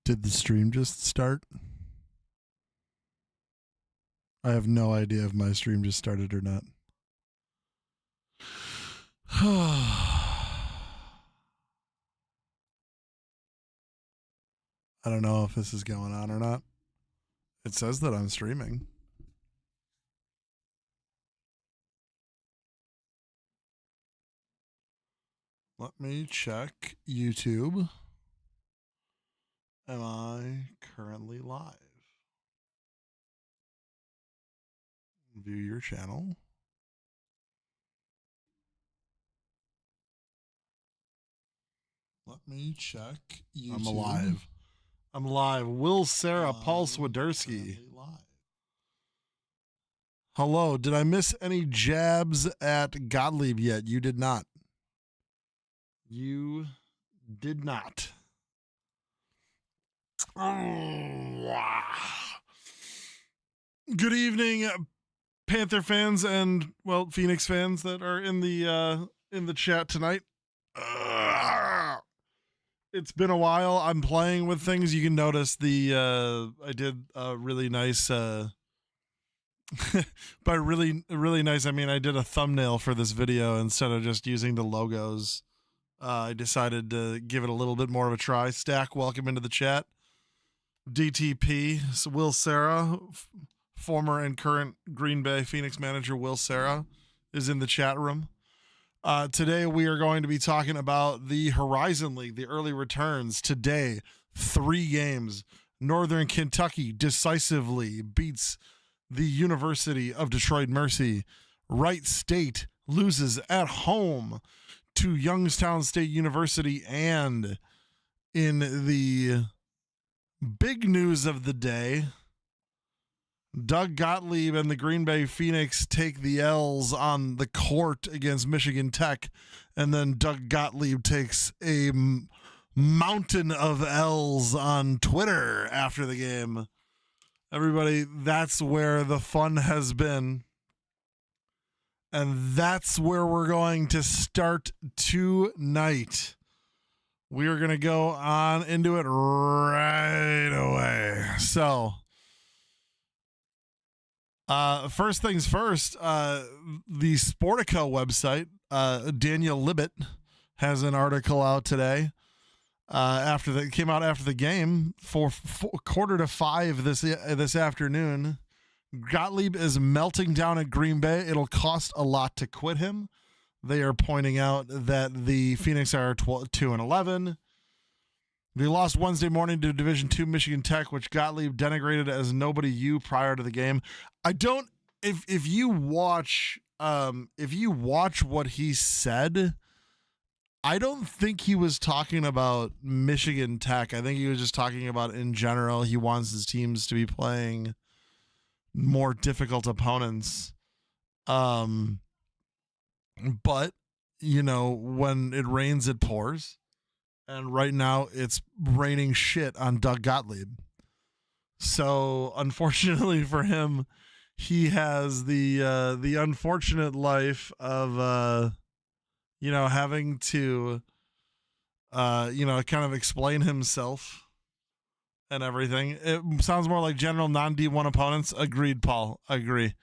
Did the stream just start? I have no idea if my stream just started or not. I don't know if this is going on or not. It says that I'm streaming. Let me check YouTube. Am I currently live? View your channel. Let me check YouTube. I'm alive. I'm live. Will Sarah, Paul Swiderski. Hello. Did I miss any jabs at Gottlieb yet? You did not. You did not. Good evening, Panther fans and, well, Phoenix fans that are in the chat tonight. It's been a while. I'm playing with things. You can notice I did a really nice by really nice I mean I did a thumbnail for this video instead of just using the logos. I decided to give it a little bit more of a try. Stack, welcome into the chat. DTP, so Will Sarah, former and current Green Bay Phoenix manager Will Sarah is in the chat room. Today we are going to be talking about the Horizon League, the early returns. Today, 3 games. Northern Kentucky decisively beats the University of Detroit Mercy. Wright State loses at home to Youngstown State University. And in the big news of the day, Doug Gottlieb and the Green Bay Phoenix take the L's on the court against Michigan Tech, and then Doug Gottlieb takes a mountain of L's on Twitter after the game. Everybody, that's where the fun has been. And that's where we're going to start tonight. We are going to go on into it right away. So, first things first, the Sportico website, Daniel Libet has an article out today. It came out after the game for 4:45 this afternoon. Gottlieb is melting down at Green Bay. It'll cost a lot to quit him. They are pointing out that the Phoenix are 2-11. They lost Wednesday morning to Division II Michigan Tech, which Gottlieb denigrated as nobody you prior to the game. I don't. If you watch what he said, I don't think he was talking about Michigan Tech. I think he was just talking about in general. He wants his teams to be playing more difficult opponents. But you know, when it rains, it pours. And right now it's raining shit on Doug Gottlieb. So unfortunately for him, he has the unfortunate life of, having to, kind of explain himself and everything. It sounds more like general non-D1 opponents. Agreed, Paul. Agree.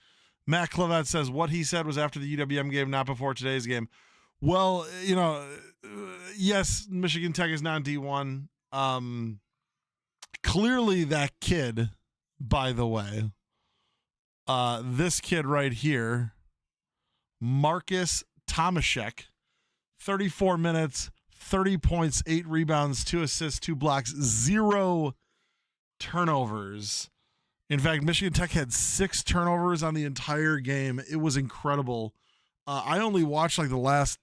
Matt Clavette says what he said was after the UWM game, not before today's game. Well, yes, Michigan Tech is non-D1. Clearly that kid, by the way, this kid right here, Marcus Tomaszek, 34 minutes, 30 points, 8 rebounds, 2 assists, 2 blocks, 0 turnovers. In fact, Michigan Tech had 6 turnovers on the entire game. It was incredible. I only watched like the last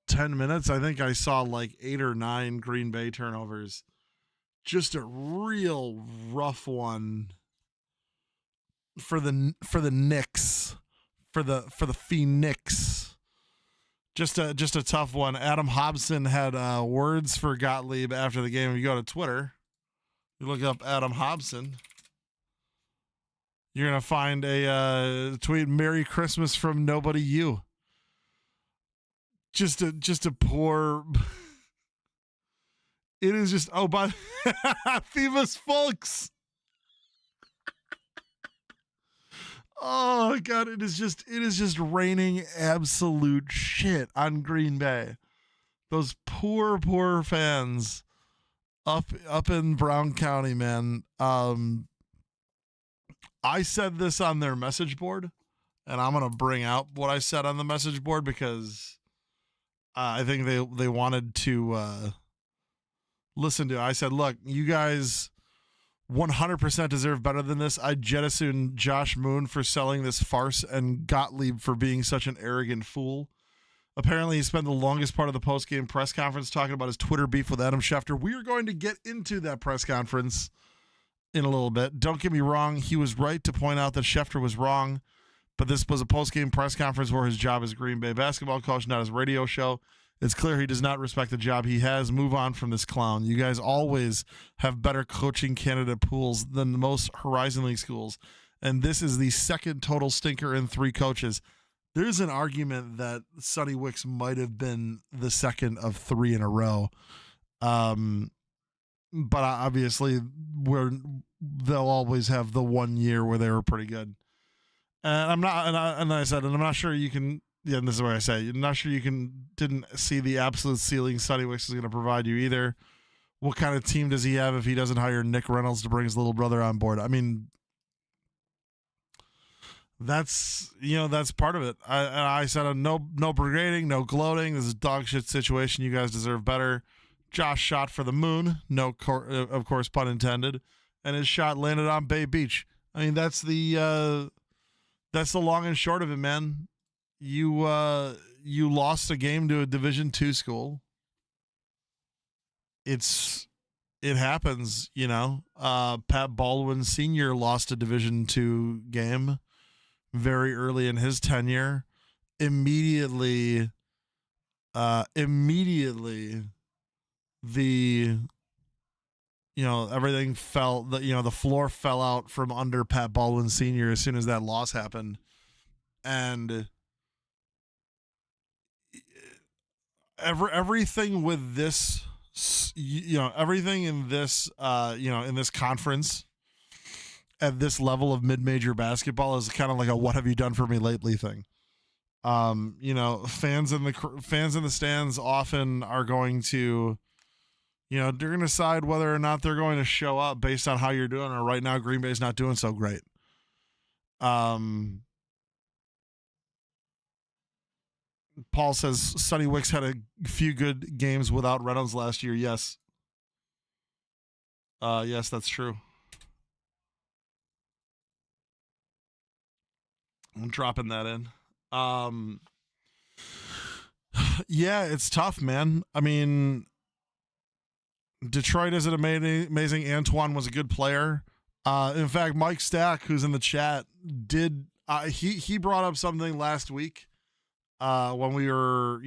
10 minutes. I think I saw like 8 or 9 Green Bay turnovers. Just a real rough one for the Knicks, for the Phoenix. Just a tough one. Adam Hobson had words for Gottlieb after the game. If you go to Twitter, you look up Adam Hobson, you're gonna find a tweet: "Merry Christmas from nobody you." Just a poor It is just, oh, by Thieves folks. Oh God, it is just raining absolute shit on Green Bay. Those poor fans up in Brown County, man. I said this on their message board, and I'm gonna bring out what I said on the message board because I think they wanted to listen to. I said, look, you guys 100% deserve better than this. I jettison Josh Moon for selling this farce and Gottlieb for being such an arrogant fool. Apparently, he spent the longest part of the post-game press conference talking about his Twitter beef with Adam Schefter. We are going to get into that press conference in a little bit. Don't get me wrong. He was right to point out that Schefter was wrong, but this was a post-game press conference where his job as a Green Bay basketball coach, not his radio show. It's clear he does not respect the job he has. Move on from this clown. You guys always have better coaching candidate pools than most Horizon League schools, and this is the second total stinker in 3 coaches. There's an argument that Sonny Wicks might have been the second of 3 in a row. But obviously they'll always have the 1 year where they were pretty good. And I'm not sure you can, yeah, and this is what I say, I'm not sure didn't see the absolute ceiling Sonny Wicks is going to provide you either. What kind of team does he have if he doesn't hire Nick Reynolds to bring his little brother on board? I mean, that's part of it. I said no brigading, no gloating. This is a dog shit situation. You guys deserve better. Josh shot for the moon, of course, pun intended, and his shot landed on Bay Beach. I mean, that's the long and short of it, man. You lost a game to a Division II school. It happens, Pat Baldwin Sr. lost a Division II game very early in his tenure. Immediately everything fell, the floor fell out from under Pat Baldwin Sr. as soon as that loss happened. And everything with this, everything in this, in this conference at this level of mid-major basketball is kind of like a "what have you done for me lately" thing. Fans in the stands often are going to, they're going to decide whether or not they're going to show up based on how you're doing. Or right now, Green Bay's not doing so great. Paul says Sonny Wicks had a few good games without Reynolds last year. Yes. Yes, that's true. I'm dropping that in. Yeah, it's tough, man. I mean, Detroit is an amazing. Antoine was a good player. In fact, Mike Stack, who's in the chat, he brought up something last week when we were,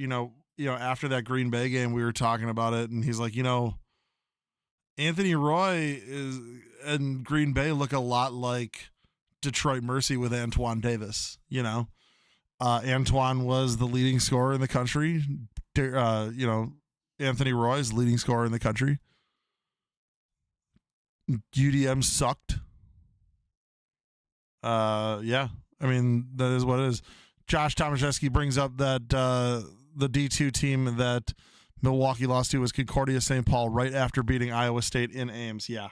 after that Green Bay game, we were talking about it, and he's like, Anthony Roy and Green Bay look a lot like Detroit Mercy with Antoine Davis. Antoine was the leading scorer in the country. Anthony Roy is the leading scorer in the country. UDM sucked. Yeah. I mean, that is what it is. Josh Tomaszewski brings up that the D2 team that Milwaukee lost to was Concordia St. Paul right after beating Iowa State in Ames. Yeah.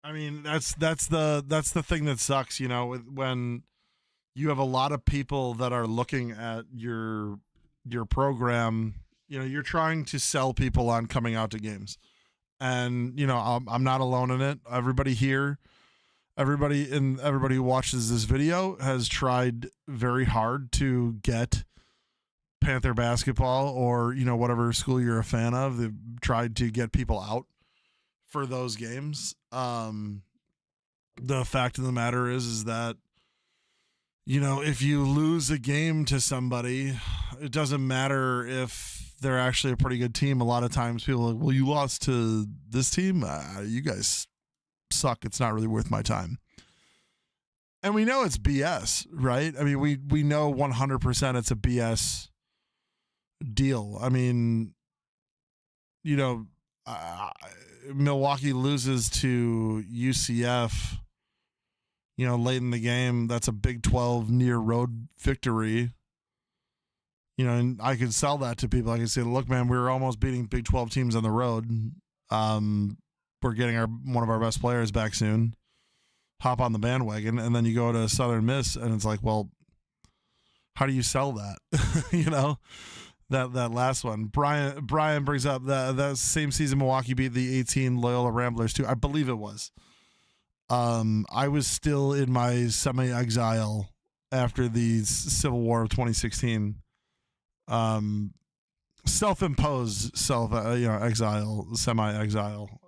I mean, that's the thing that sucks, when you have a lot of people that are looking at your program. You're trying to sell people on coming out to games, and I'm not alone in it. Everybody here, everybody who watches this video has tried very hard to get Panther basketball or whatever school you're a fan of. They've tried to get people out for those games. The fact of the matter is that if you lose a game to somebody, it doesn't matter if they're actually a pretty good team. A lot of times people are like, well, you lost to this team. You guys suck. It's not really worth my time. And we know it's BS, right? I mean, we know 100% it's a BS deal. I mean, Milwaukee loses to UCF, late in the game. That's a Big 12 near road victory. And I could sell that to people. I could say, look, man, we were almost beating Big 12 teams on the road. We're getting one of our best players back soon. Hop on the bandwagon. And then you go to Southern Miss, and it's like, well, how do you sell that? That last one. Brian brings up that same season Milwaukee beat the 18 Loyola Ramblers too. I believe it was. I was still in my semi-exile after the Civil War of 2016. Self-imposed exile, semi-exile.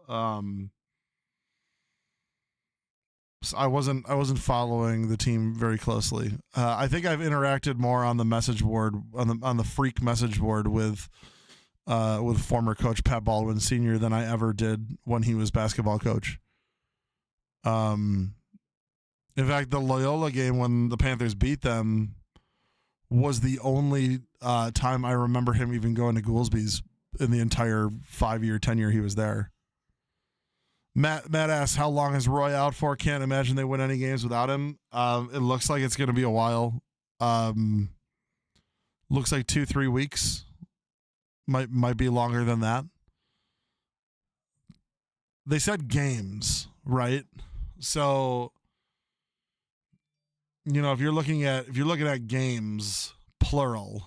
So I wasn't following the team very closely. I think I've interacted more on the message board, on the Freak message board with former coach Pat Baldwin Sr. than I ever did when he was basketball coach. In fact, the Loyola game when the Panthers beat them was the only time I remember him even going to Goolsby's in the entire 5-year tenure he was there. Matt asks, how long is Roy out for? Can't imagine they win any games without him. It looks like it's going to be a while. Looks like 2-3 weeks. Might be longer than that. They said games, right? So, if you're looking at games plural,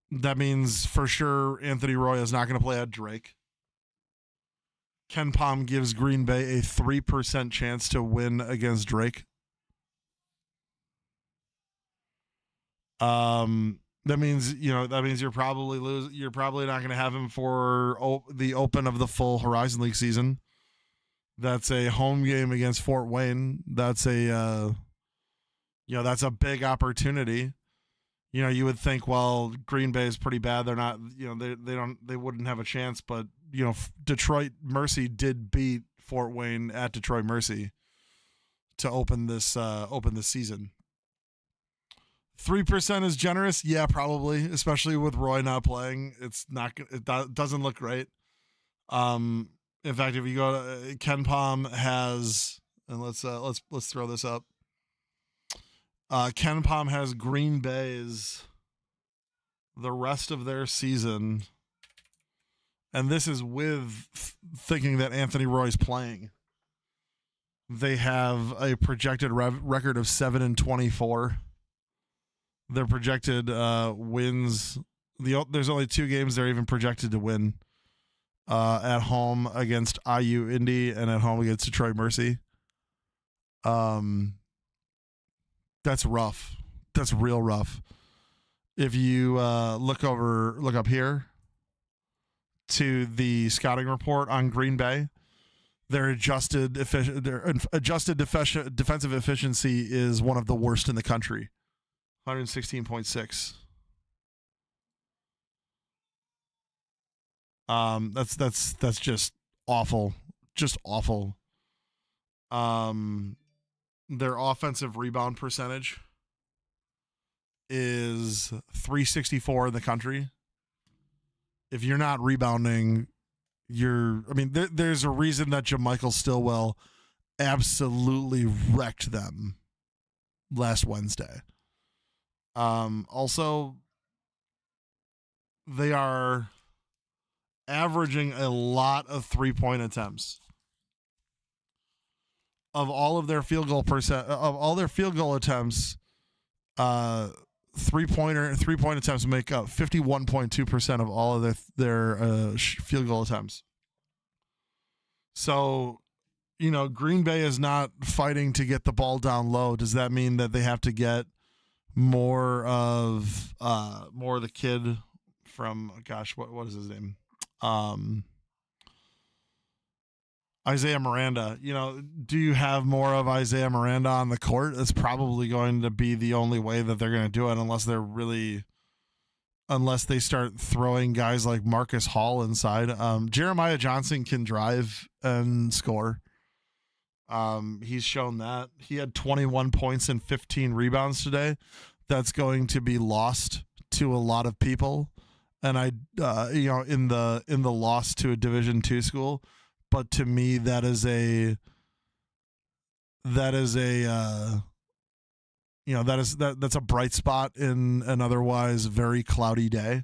that means for sure Anthony Roy is not going to play at Drake. Ken Pom gives Green Bay a 3% chance to win against Drake. That means you're probably You're probably not going to have him for the open of the full Horizon League season. That's a home game against Fort Wayne. That's a big opportunity. You would think, well, Green Bay is pretty bad. They're not, they wouldn't have a chance, but Detroit Mercy did beat Fort Wayne at Detroit Mercy to open this season. 3% is generous, yeah, probably, especially with Roy not playing. It doesn't look great. In fact, if you go to Ken Pom has, and let's throw this up. Ken Pom has Green Bay's the rest of their season. And this is with thinking that Anthony Roy's playing. They have a projected record of 7-24. Their projected wins. There's only 2 games they're even projected to win. At home against IU Indy and at home against Detroit Mercy. That's rough. That's real rough. If you look up here to the scouting report on Green Bay, their adjusted defensive efficiency is one of the worst in the country, 116.6. That's just awful, just awful. Their offensive rebound percentage is 364 in the country. If you're not rebounding, there's a reason that JaMichael Stillwell absolutely wrecked them last Wednesday. Also, they are averaging a lot of 3-point attempts. Of all of their field goal attempts, 3-point attempts make up 51.2% of all of their field goal attempts. So, Green Bay is not fighting to get the ball down low. Does that mean that they have to get more of the kid from what is his name? Isaiah Miranda. Do you have more of Isaiah Miranda on the court? That's probably going to be the only way that they're going to do it, unless they start throwing guys like Marcus Hall inside. Jeremiah Johnson can drive and score. He's shown that. He had 21 points and 15 rebounds today. That's going to be lost to a lot of people and I in the loss to a Division II school, but to me that's a bright spot in an otherwise very cloudy day.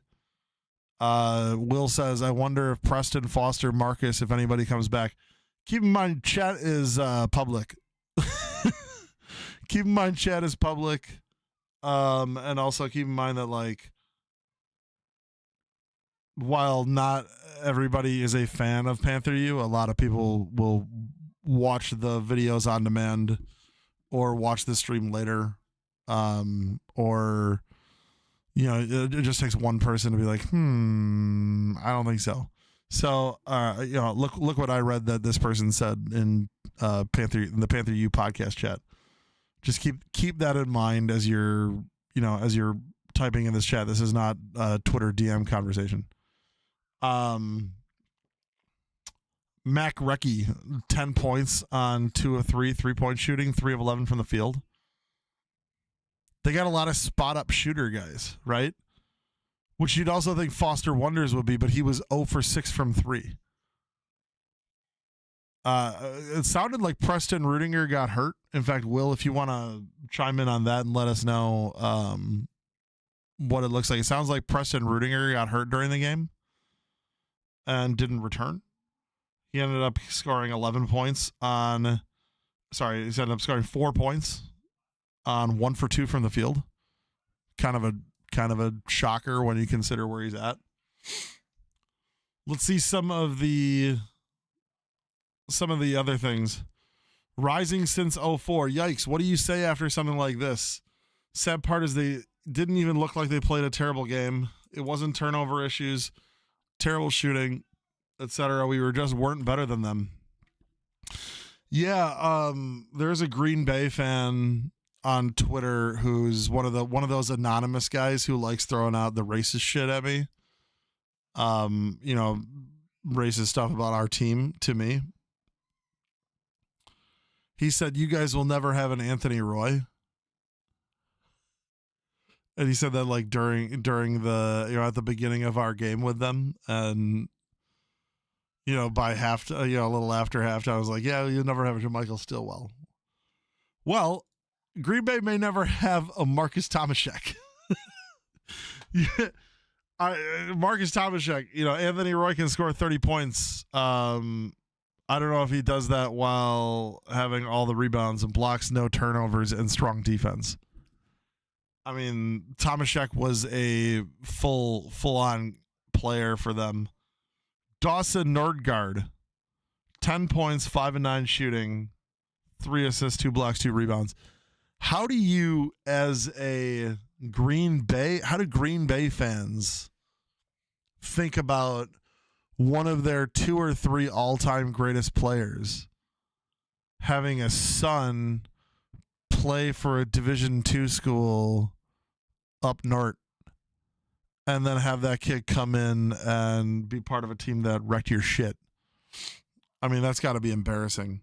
Will says, I wonder if Preston, Foster, Marcus, if anybody comes back. Keep in mind, chat is public. Keep in mind, chat is public. And also keep in mind that, like, while not everybody is a fan of Panther U, a lot of people will watch the videos on demand or watch the stream later. Or, it just takes one person to be like, I don't think so. So, look what I read that this person said in the Panther U podcast chat. Just keep that in mind as you're typing in this chat. This is not a Twitter DM conversation. Mac Recchi, 10 points on 2 of 3 3-point shooting, 3 of 11 from the field. They got a lot of spot-up shooter guys, right? Which you'd also think Foster Wonders would be, but he was 0 for 6 from 3. It sounded like Preston Rudinger got hurt. In fact, Will, if you want to chime in on that and let us know what it looks like. It sounds like Preston Rudinger got hurt during the game and didn't return. He ended up scoring 11 points on... Sorry, he ended up scoring 4 points on 1 for 2 from the field. Kind of a shocker when you consider where he's at. Let's see some of the other things. Rising since 04. Yikes. What do you say after something like this? Sad part is they didn't even look like they played a terrible game. It wasn't turnover issues, terrible shooting, etc. We weren't better than them. Yeah, there's a Green Bay fan on Twitter who's one of those anonymous guys who likes throwing out the racist shit at me. Racist stuff about our team to me. He said, you guys will never have an Anthony Roy. And he said that like during the, at the beginning of our game with them. And, by a little after halftime, I was like, yeah, you'll never have a Michael Stillwell. Well, Green Bay may never have a Marcus Tomaszek. Marcus Tomaszek, Anthony Roy can score 30 points. I don't know if he does that while having all the rebounds and blocks, no turnovers, and strong defense. I mean, Tomaszek was a full-on player for them. Dawson Nordgaard, 10 points, 5 and 9 shooting, 3 assists, 2 blocks, 2 rebounds. How do you, as a Green Bay fans think about one of their 2 or 3 all-time greatest players having a son play for a Division II school up north and then have that kid come in and be part of a team that wrecked your shit? I mean, that's got to be embarrassing.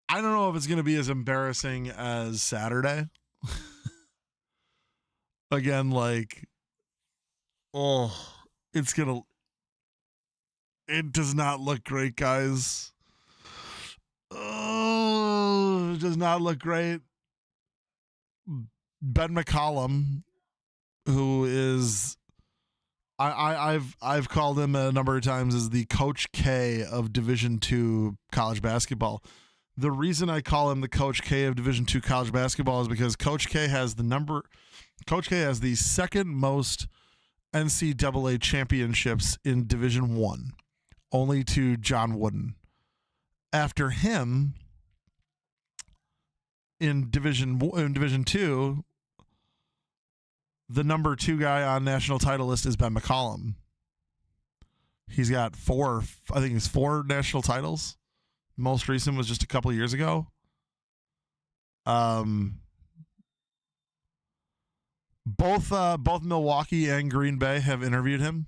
I don't know if it's going to be as embarrassing as Saturday. Again, like, it does not look great, guys. Oh, it does not look great. Ben McCollum, who is, I've called him a number of times as the Coach K of Division II college basketball. The reason I call him the Coach K of Division II college basketball is because Coach K has the second most NCAA championships in Division I, only to John Wooden. After him, in Division II, the number 2 guy on national title list is Ben McCollum. He's got 4 national titles. Most recent was just a couple years ago. Both Milwaukee and Green Bay have interviewed him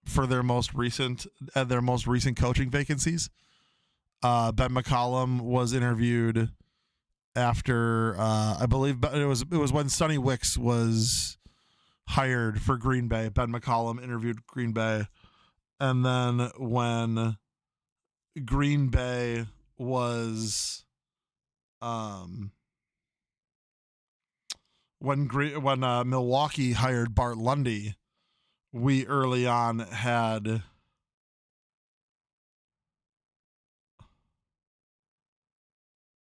for their most recent coaching vacancies. Ben McCollum was interviewed after I believe it was when Sonny Wicks was hired for Green Bay. Ben McCollum interviewed Green Bay. And then when Green Bay was when Milwaukee hired Bart Lundy, we early on had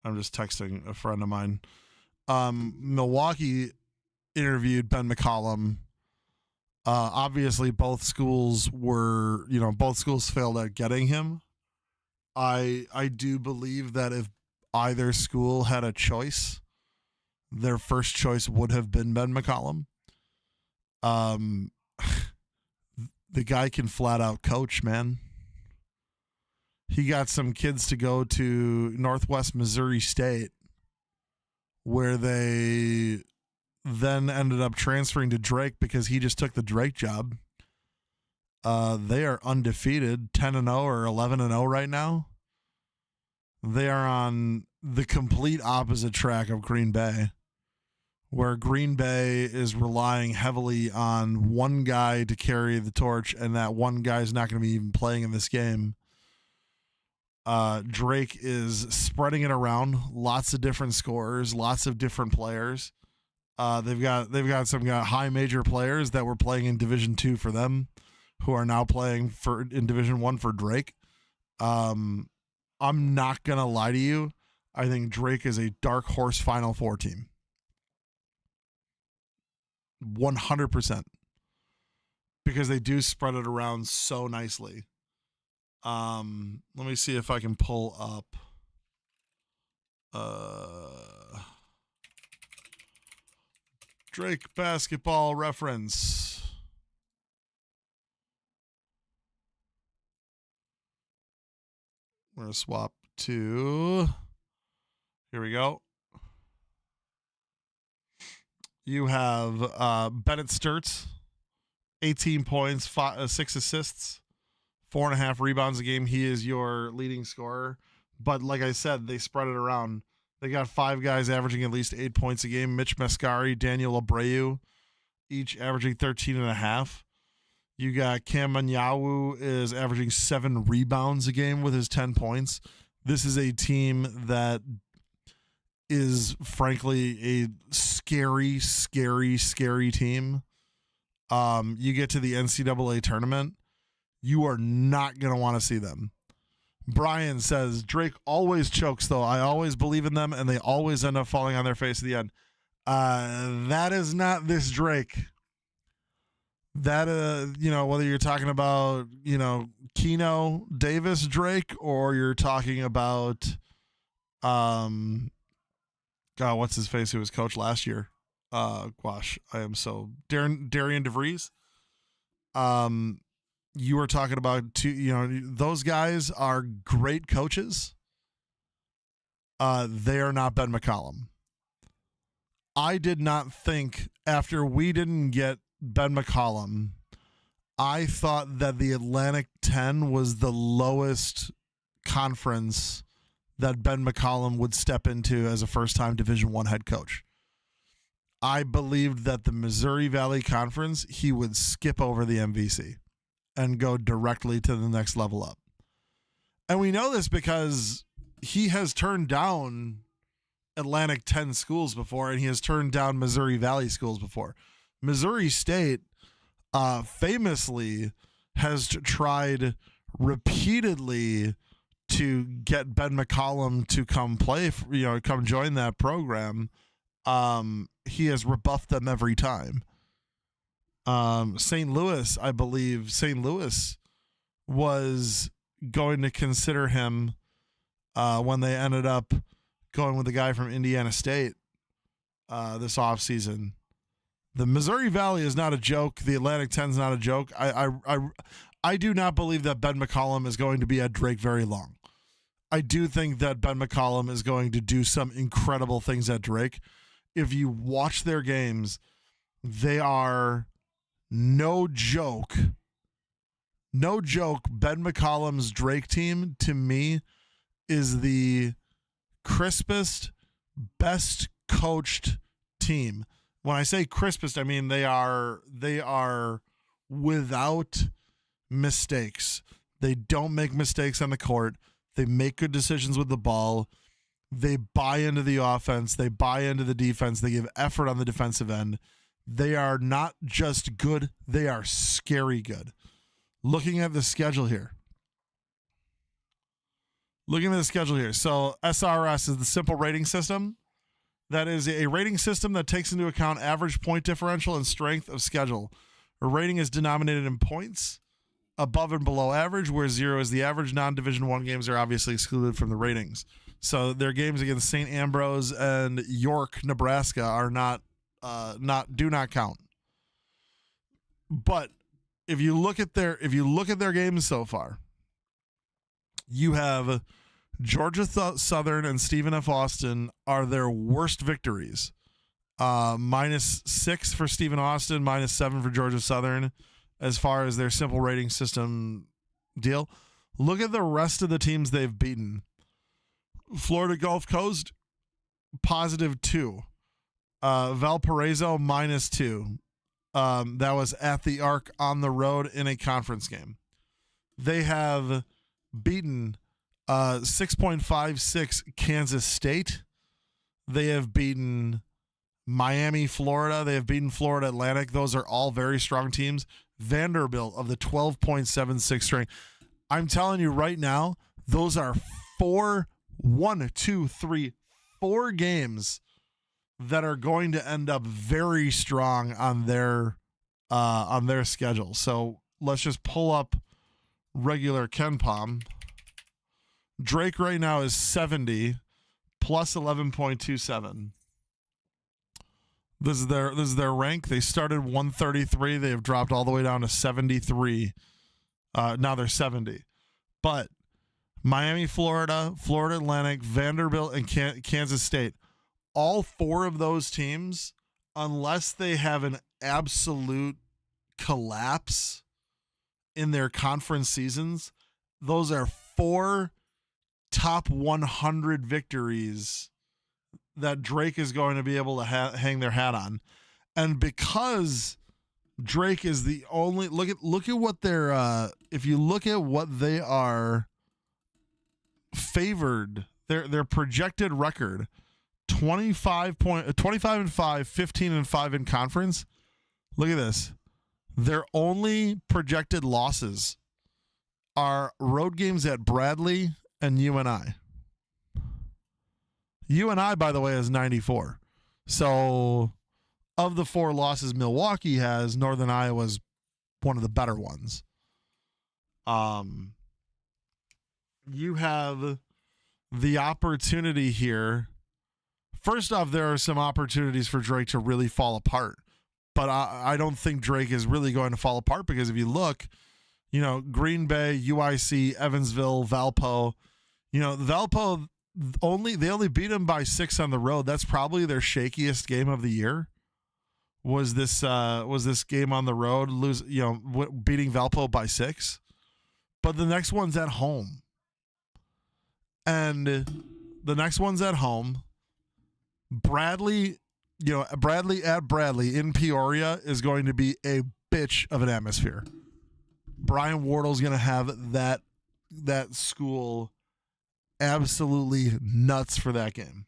I'm just texting a friend of mine. Milwaukee interviewed Ben McCollum. Obviously both schools failed at getting him. I do believe that if either school had a choice, their first choice would have been Ben McCollum. The guy can flat out coach, man. He got some kids to go to Northwest Missouri State, where they then ended up transferring to Drake because he just took the Drake job. They are undefeated, 10-0 or 11-0 right now. They are on the complete opposite track of Green Bay, where Green Bay is relying heavily on one guy to carry the torch, and that one guy is not going to be even playing in this game. Drake is spreading it around, lots of different scorers, lots of different players. They've got some high major players that were playing in Division II for them, who are now playing in Division I for Drake. I'm not gonna lie to you. I think Drake is a dark horse Final Four team. 100%. Because they do spread it around so nicely. Let me see if I can pull up Drake basketball reference. We're going to swap to, here we go. You have Bennett Sturts, 18 points, 6 assists, 4.5 rebounds a game. He is your leading scorer. But like I said, they spread it around. They got 5 guys averaging at least 8 points a game. Mitch Mascari, Daniel Abreu, each averaging 13.5. You got Cam Manyawu is averaging 7 rebounds a game with his 10 points. This is a team that is frankly a scary, scary, scary team. You get to the NCAA tournament, you are not going to want to see them. Brian says, Drake always chokes, though. I always believe in them, and they always end up falling on their face at the end. That is not this Drake. That, whether you're talking about, Keno Davis Drake, or you're talking about, God, what's his face, who was coach last year? Gosh, I am so Darian DeVries. You were talking about those guys are great coaches. They are not Ben McCollum. I did not think, after we didn't get Ben McCollum, I thought that the Atlantic 10 was the lowest conference that Ben McCollum would step into as a first-time Division I head coach. I believed that the Missouri Valley Conference, he would skip over the MVC and go directly to the next level up. And we know this because he has turned down Atlantic 10 schools before, and he has turned down Missouri Valley schools before. Missouri State famously has tried repeatedly to get Ben McCollum to come play, come join that program. He has rebuffed them every time. St. Louis, I believe St. Louis was going to consider him when they ended up going with the guy from Indiana State this offseason. The Missouri Valley is not a joke. The Atlantic 10 is not a joke. I do not believe that Ben McCollum is going to be at Drake very long. I do think that Ben McCollum is going to do some incredible things at Drake. If you watch their games, they are no joke. No joke. Ben McCollum's Drake team, to me, is the crispest, best coached team. When I say crispest, I mean they are without mistakes. They don't make mistakes on the court. They make good decisions with the ball. They buy into the offense. They buy into the defense. They give effort on the defensive end. They are not just good. They are scary good. Looking at the schedule here. So SRS is the simple rating system. That is a rating system that takes into account average point differential and strength of schedule. A rating is denominated in points, above and below average, where 0 is the average. Non-Division I games are obviously excluded from the ratings. So their games against St. Ambrose and York, Nebraska are do not count. But if you look at their games so far, you have Georgia Southern and Stephen F. Austin are their worst victories. -6 for Stephen Austin, -7 for Georgia Southern as far as their simple rating system deal. Look at the rest of the teams they've beaten. Florida Gulf Coast, +2. Valparaiso, -2. That was at the Arc on the road in a conference game. They have beaten 6.56 Kansas State. They have beaten Miami, Florida. They have beaten Florida Atlantic. Those are all very strong teams. Vanderbilt of the 12.76 string. I'm telling you right now, those are 4 games that are going to end up very strong on their schedule. So let's just pull up regular KenPom. Drake right now is 70 plus 11.27. This is their rank. They started 133. They have dropped all the way down to 73. Now they're 70. But Miami, Florida, Florida Atlantic, Vanderbilt, and Kansas State, all 4 of those teams, unless they have an absolute collapse in their conference seasons, those are 4 top 100 victories that Drake is going to be able to hang their hat on. And because Drake is the only look at what they're if you look at what they are favored, their projected record, 25 and 5, 15 and 5 in conference. Look at this. Their only projected losses are road games at Bradley and UNI. UNI, by the way, is 94. So of the 4 losses Milwaukee has, Northern Iowa's one of the better ones. You have the opportunity here. First off, there are some opportunities for Drake to really fall apart. But I don't think Drake is really going to fall apart, because if you look, Green Bay, UIC, Evansville, Valpo, Valpo they only beat them by 6 on the road. That's probably their shakiest game of the year. Was this game on the road, beating Valpo by 6? But the next one's at home. And the next one's at home. Bradley at Bradley in Peoria is going to be a bitch of an atmosphere. Brian Wardle's going to have that school absolutely nuts for that game.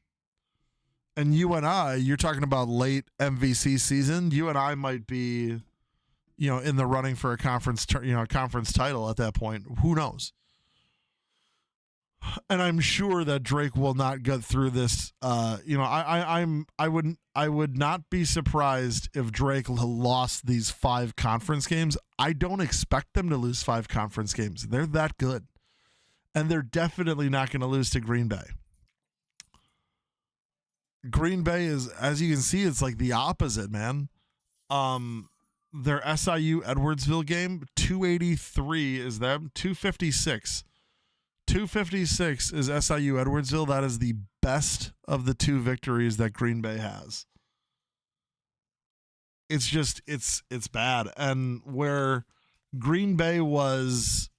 And UNI, you're talking about late MVC season. UNI might be, in the running for a conference title at that point. Who knows? And I'm sure that Drake will not get through this. I would not be surprised if Drake lost these 5 conference games. I don't expect them to lose 5 conference games. They're that good. And they're definitely not going to lose to Green Bay. Green Bay is, as you can see, it's like the opposite, man. Their SIU Edwardsville game, 283 is them, 256. 256 is SIU Edwardsville. That is the best of the 2 victories that Green Bay has. It's just, it's bad. And where Green Bay was,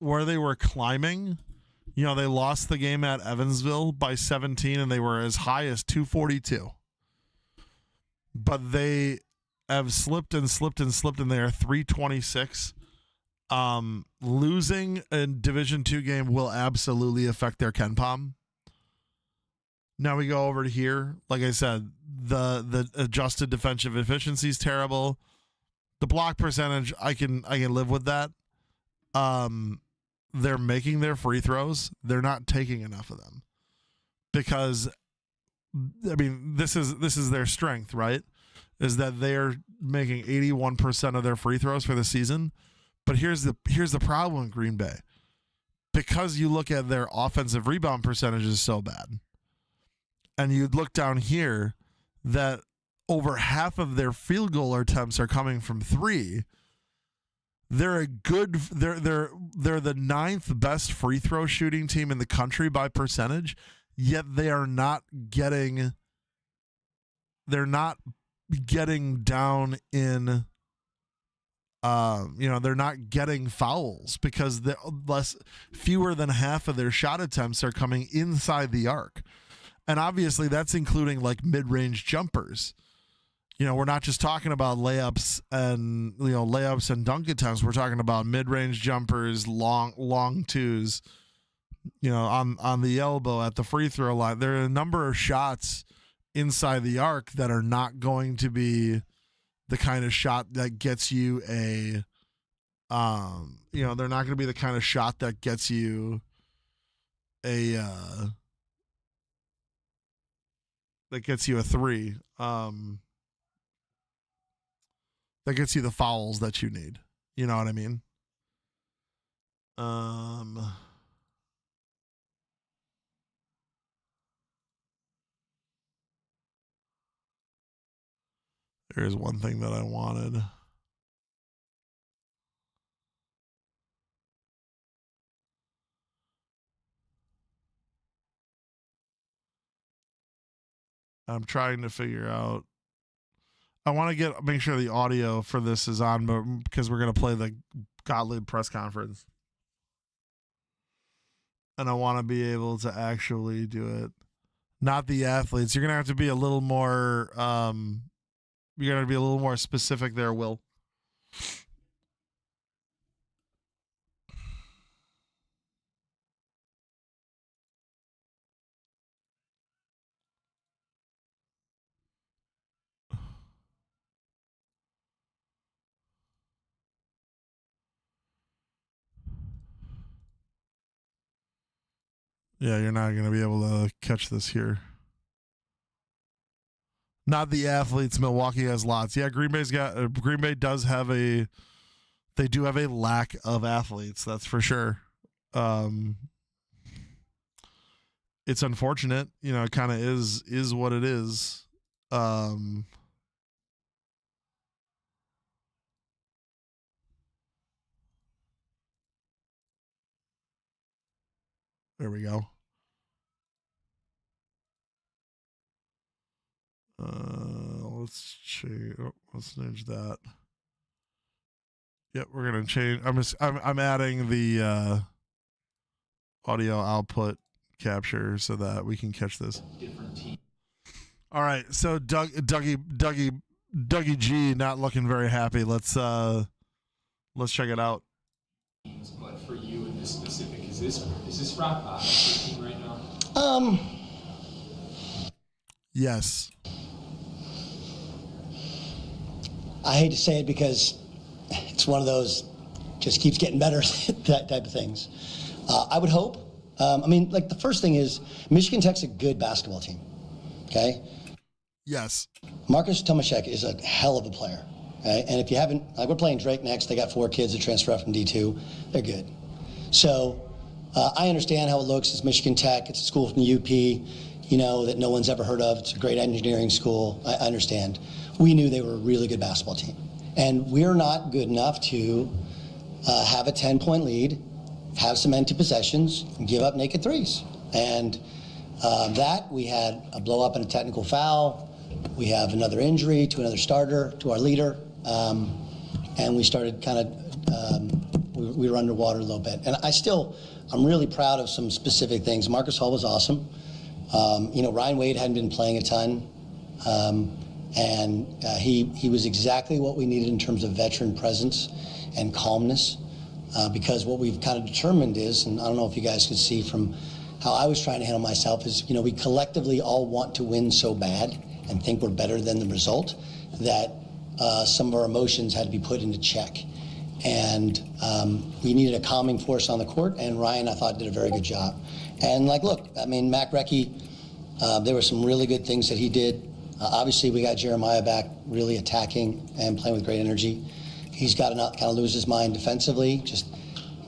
where they were climbing, they lost the game at Evansville by 17, and they were as high as 242. but they have slipped and slipped and slipped, and they are 326. Losing a Division II game will absolutely affect their KenPom. Now we go over to here. Like I said, the adjusted defensive efficiency is terrible. The block percentage, I can live with that. They're making their free throws. They're not taking enough of them because, I mean, this is their strength, right? Is that they're making 81% of their free throws for the season. But here's the problem in Green Bay. Because you look at their offensive rebound percentage is so bad. And you look down here that over half of their field goal attempts are coming from three. They're the 9th best free throw shooting team in the country by percentage, yet they're not getting down in they're not getting fouls because fewer than half of their shot attempts are coming inside the arc. And obviously that's including like mid-range jumpers. We're not just talking about layups and dunk attempts. We're talking about mid-range jumpers, long twos, on the elbow at the free throw line. There are a number of shots inside the arc that are not going to be the kind of shot that gets you they're not going to be the kind of shot that gets you a three. That gets you the fouls that you need. You know what I mean? There's one thing that I wanted. I'm trying to figure out. I want to make sure the audio for this is on, but because we're going to play the Gottlieb press conference. And I want to be able to actually do it. Not the athletes. You're going to have to be a little more you're going to be a little more specific there, Will. Yeah, you're not going to be able to catch this here. Not the athletes. Milwaukee has lots. Yeah, Green Bay does have they do have a lack of athletes. That's for sure. It's unfortunate. It kind of is what it is. There we go. Let's change. Let's change that. Yep, we're gonna change. I'm adding the audio output capture so that we can catch this. All right, so Dougie G not looking very happy. Let's check it out. But for you in this specific, is this rock bottom for your team right now? Yes. I hate to say it because it's one of those just keeps getting better that type of things. I would hope. The first thing is Michigan Tech's a good basketball team. Okay. Yes. Marcus Tomaszek is a hell of a player. Okay? And if you haven't, we're playing Drake next. They got 4 kids that transfer from D2. They're good. So I understand how it looks. It's Michigan Tech. It's a school from UP, that no one's ever heard of. It's a great engineering school. I understand. We knew they were a really good basketball team. And we're not good enough to have a 10-point lead, have some empty possessions, and give up naked threes. And that we had a blow up and a technical foul. We have another injury to another starter, to our leader. And we started we were underwater a little bit. And I'm really proud of some specific things. Marcus Hall was awesome. Ryan Wade hadn't been playing a ton. And he was exactly what we needed in terms of veteran presence and calmness, because what we've kind of determined is, and I don't know if you guys could see from how I was trying to handle myself, is, you know, we collectively all want to win so bad and think we're better than the result that some of our emotions had to be put into check. And we needed a calming force on the court, and Ryan, I thought, did a very good job. And, like, look, I mean, Mac Recchi, there were some really good things that he did. Obviously, we got Jeremiah back really attacking and playing with great energy. He's got to not kind of lose his mind defensively. Just,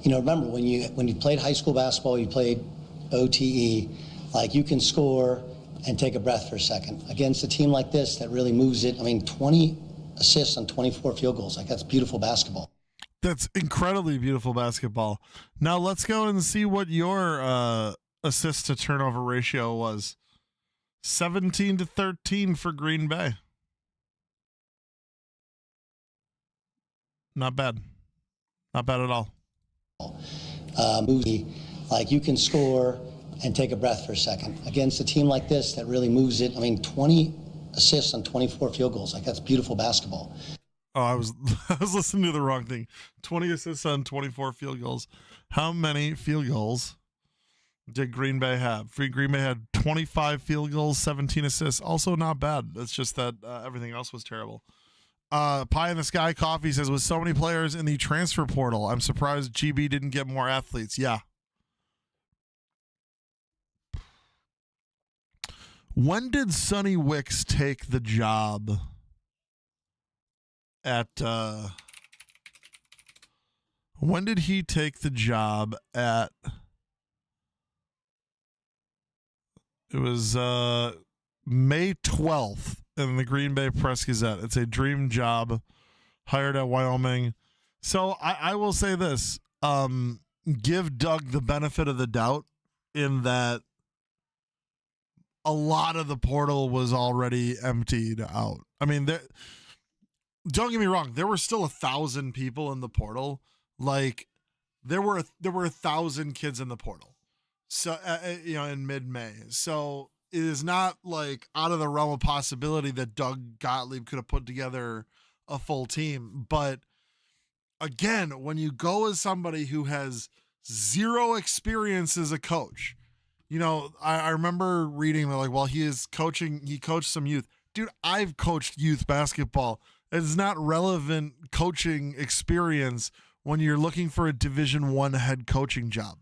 you know, remember, when you played high school basketball, you played OTE, like, you can score and take a breath for a second. Against a team like this that really moves it, I mean, 20 assists on 24 field goals. Like, that's beautiful basketball. That's incredibly beautiful basketball. Now let's go and see what your assist to turnover ratio was. 17-13 for Green Bay. Not bad. Not bad at all. Like, you can score and take a breath for a second. Against a team like this that really moves it, I mean, 20 assists on 24 field goals. Like, that's beautiful basketball. Oh, I was listening to the wrong thing. 20 assists on 24 field goals. How many field goals did Green Bay have? Green Bay had 25 field goals, 17 assists. Also not bad. It's just that everything else was terrible. Pie in the Sky Coffee says, with so many players in the transfer portal, I'm surprised GB didn't get more athletes. Yeah. When did Sonny Wicks take the job at when did he take the job at? It was May 12th in the Green Bay Press Gazette. It's a dream job, hired at Wyoming. So I will say this, give Doug the benefit of the doubt in that a lot of the portal was already emptied out. I mean, don't get me wrong, there were still 1,000 people in the portal. Like, there were 1,000 kids in the portal. So, you know, in mid-May. So it is not like out of the realm of possibility that Doug Gottlieb could have put together a full team. But again, when you go as somebody who has zero experience as a coach, you know, I remember reading that, like, well, he coached some youth. Dude, I've coached youth basketball. It's not relevant coaching experience when you're looking for a Division I head coaching job.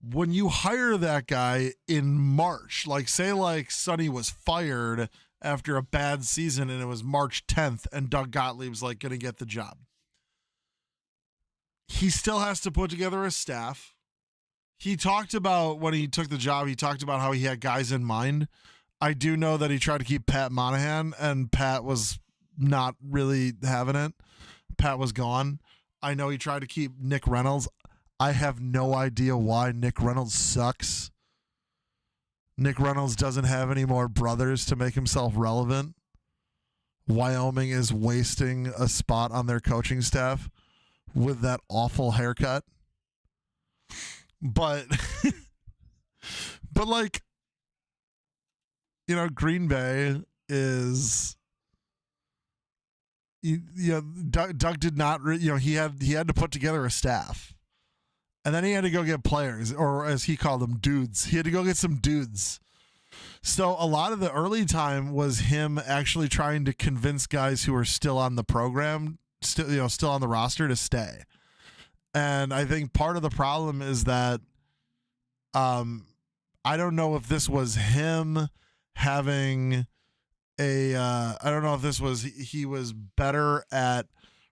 When you hire that guy in March, like, say, like, Sonny was fired after a bad season and it was March 10th and Doug Gottlieb's, like, going to get the job. He still has to put together a staff. He talked about, when he took the job, he talked about how he had guys in mind. I do know that he tried to keep Pat Monahan, and Pat was not really having it. Pat was gone. I know he tried to keep Nick Reynolds. I have no idea why. Nick Reynolds sucks. Nick Reynolds doesn't have any more brothers to make himself relevant. Wyoming is wasting a spot on their coaching staff with that awful haircut. But, like, you know, Green Bay is, you know, Doug did not, you know, he had to put together a staff. And then he had to go get players, or as he called them, dudes. He had to go get some dudes. So a lot of the early time was him actually trying to convince guys who are still on the program, still on the roster, to stay. And I think part of the problem is that I don't know if this was him having I don't know if this was he was better at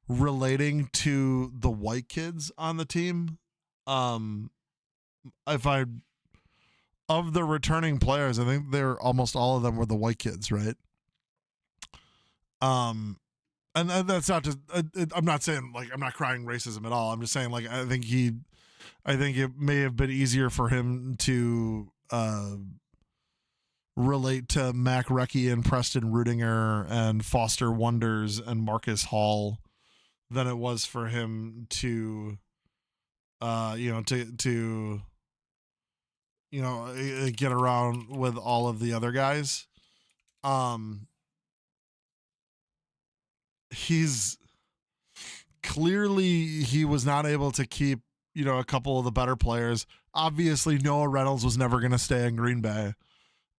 relating to the white kids on the team. Of the returning players, I think almost all of them were the white kids, right? And that's not just, I'm not saying, like, I'm not crying racism at all. I'm just saying, like, I think it may have been easier for him to relate to Mac Recchi and Preston Rudinger and Foster Wonders and Marcus Hall than it was for him to get around with all of the other guys. He's clearly he was not able to keep, a couple of the better players. Obviously, Noah Reynolds was never going to stay in Green Bay.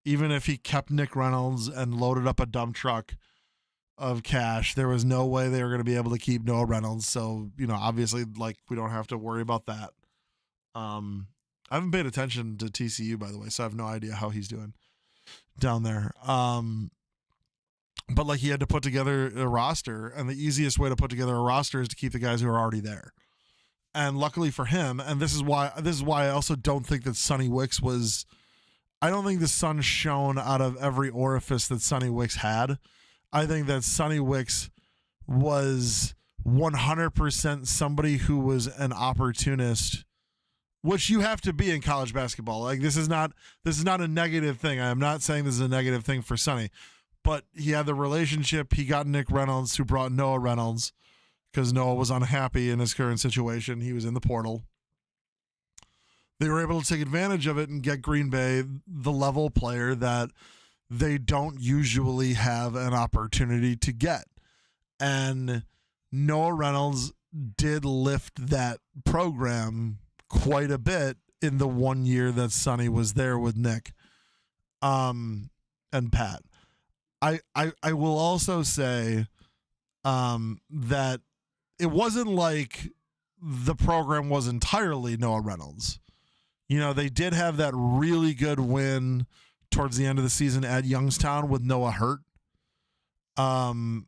Even if he kept Nick Reynolds and loaded up a dump truck of cash, there was no way they were going to be able to keep Noah Reynolds. So, obviously, we don't have to worry about that. I haven't paid attention to TCU, by the way, so I have no idea how he's doing down there. But he had to put together a roster, and the easiest way to put together a roster is to keep the guys who are already there. And luckily for him, and this is why I also don't think that Sonny Wicks was. I don't think the sun shone out of every orifice that Sonny Wicks had. I think that Sonny Wicks was 100% somebody who was an opportunist, which you have to be in college basketball. This is not a negative thing. I am not saying this is a negative thing for Sonny, but he had the relationship. He got Nick Reynolds, who brought Noah Reynolds, because Noah was unhappy in his current situation. He was in the portal. They were able to take advantage of it and get Green Bay the level player that they don't usually have an opportunity to get. And Noah Reynolds did lift that program quite a bit in the 1 year that Sonny was there with Nick and Pat. I will also say that it wasn't like the program was entirely Noah Reynolds. They did have that really good win towards the end of the season at Youngstown with Noah hurt. But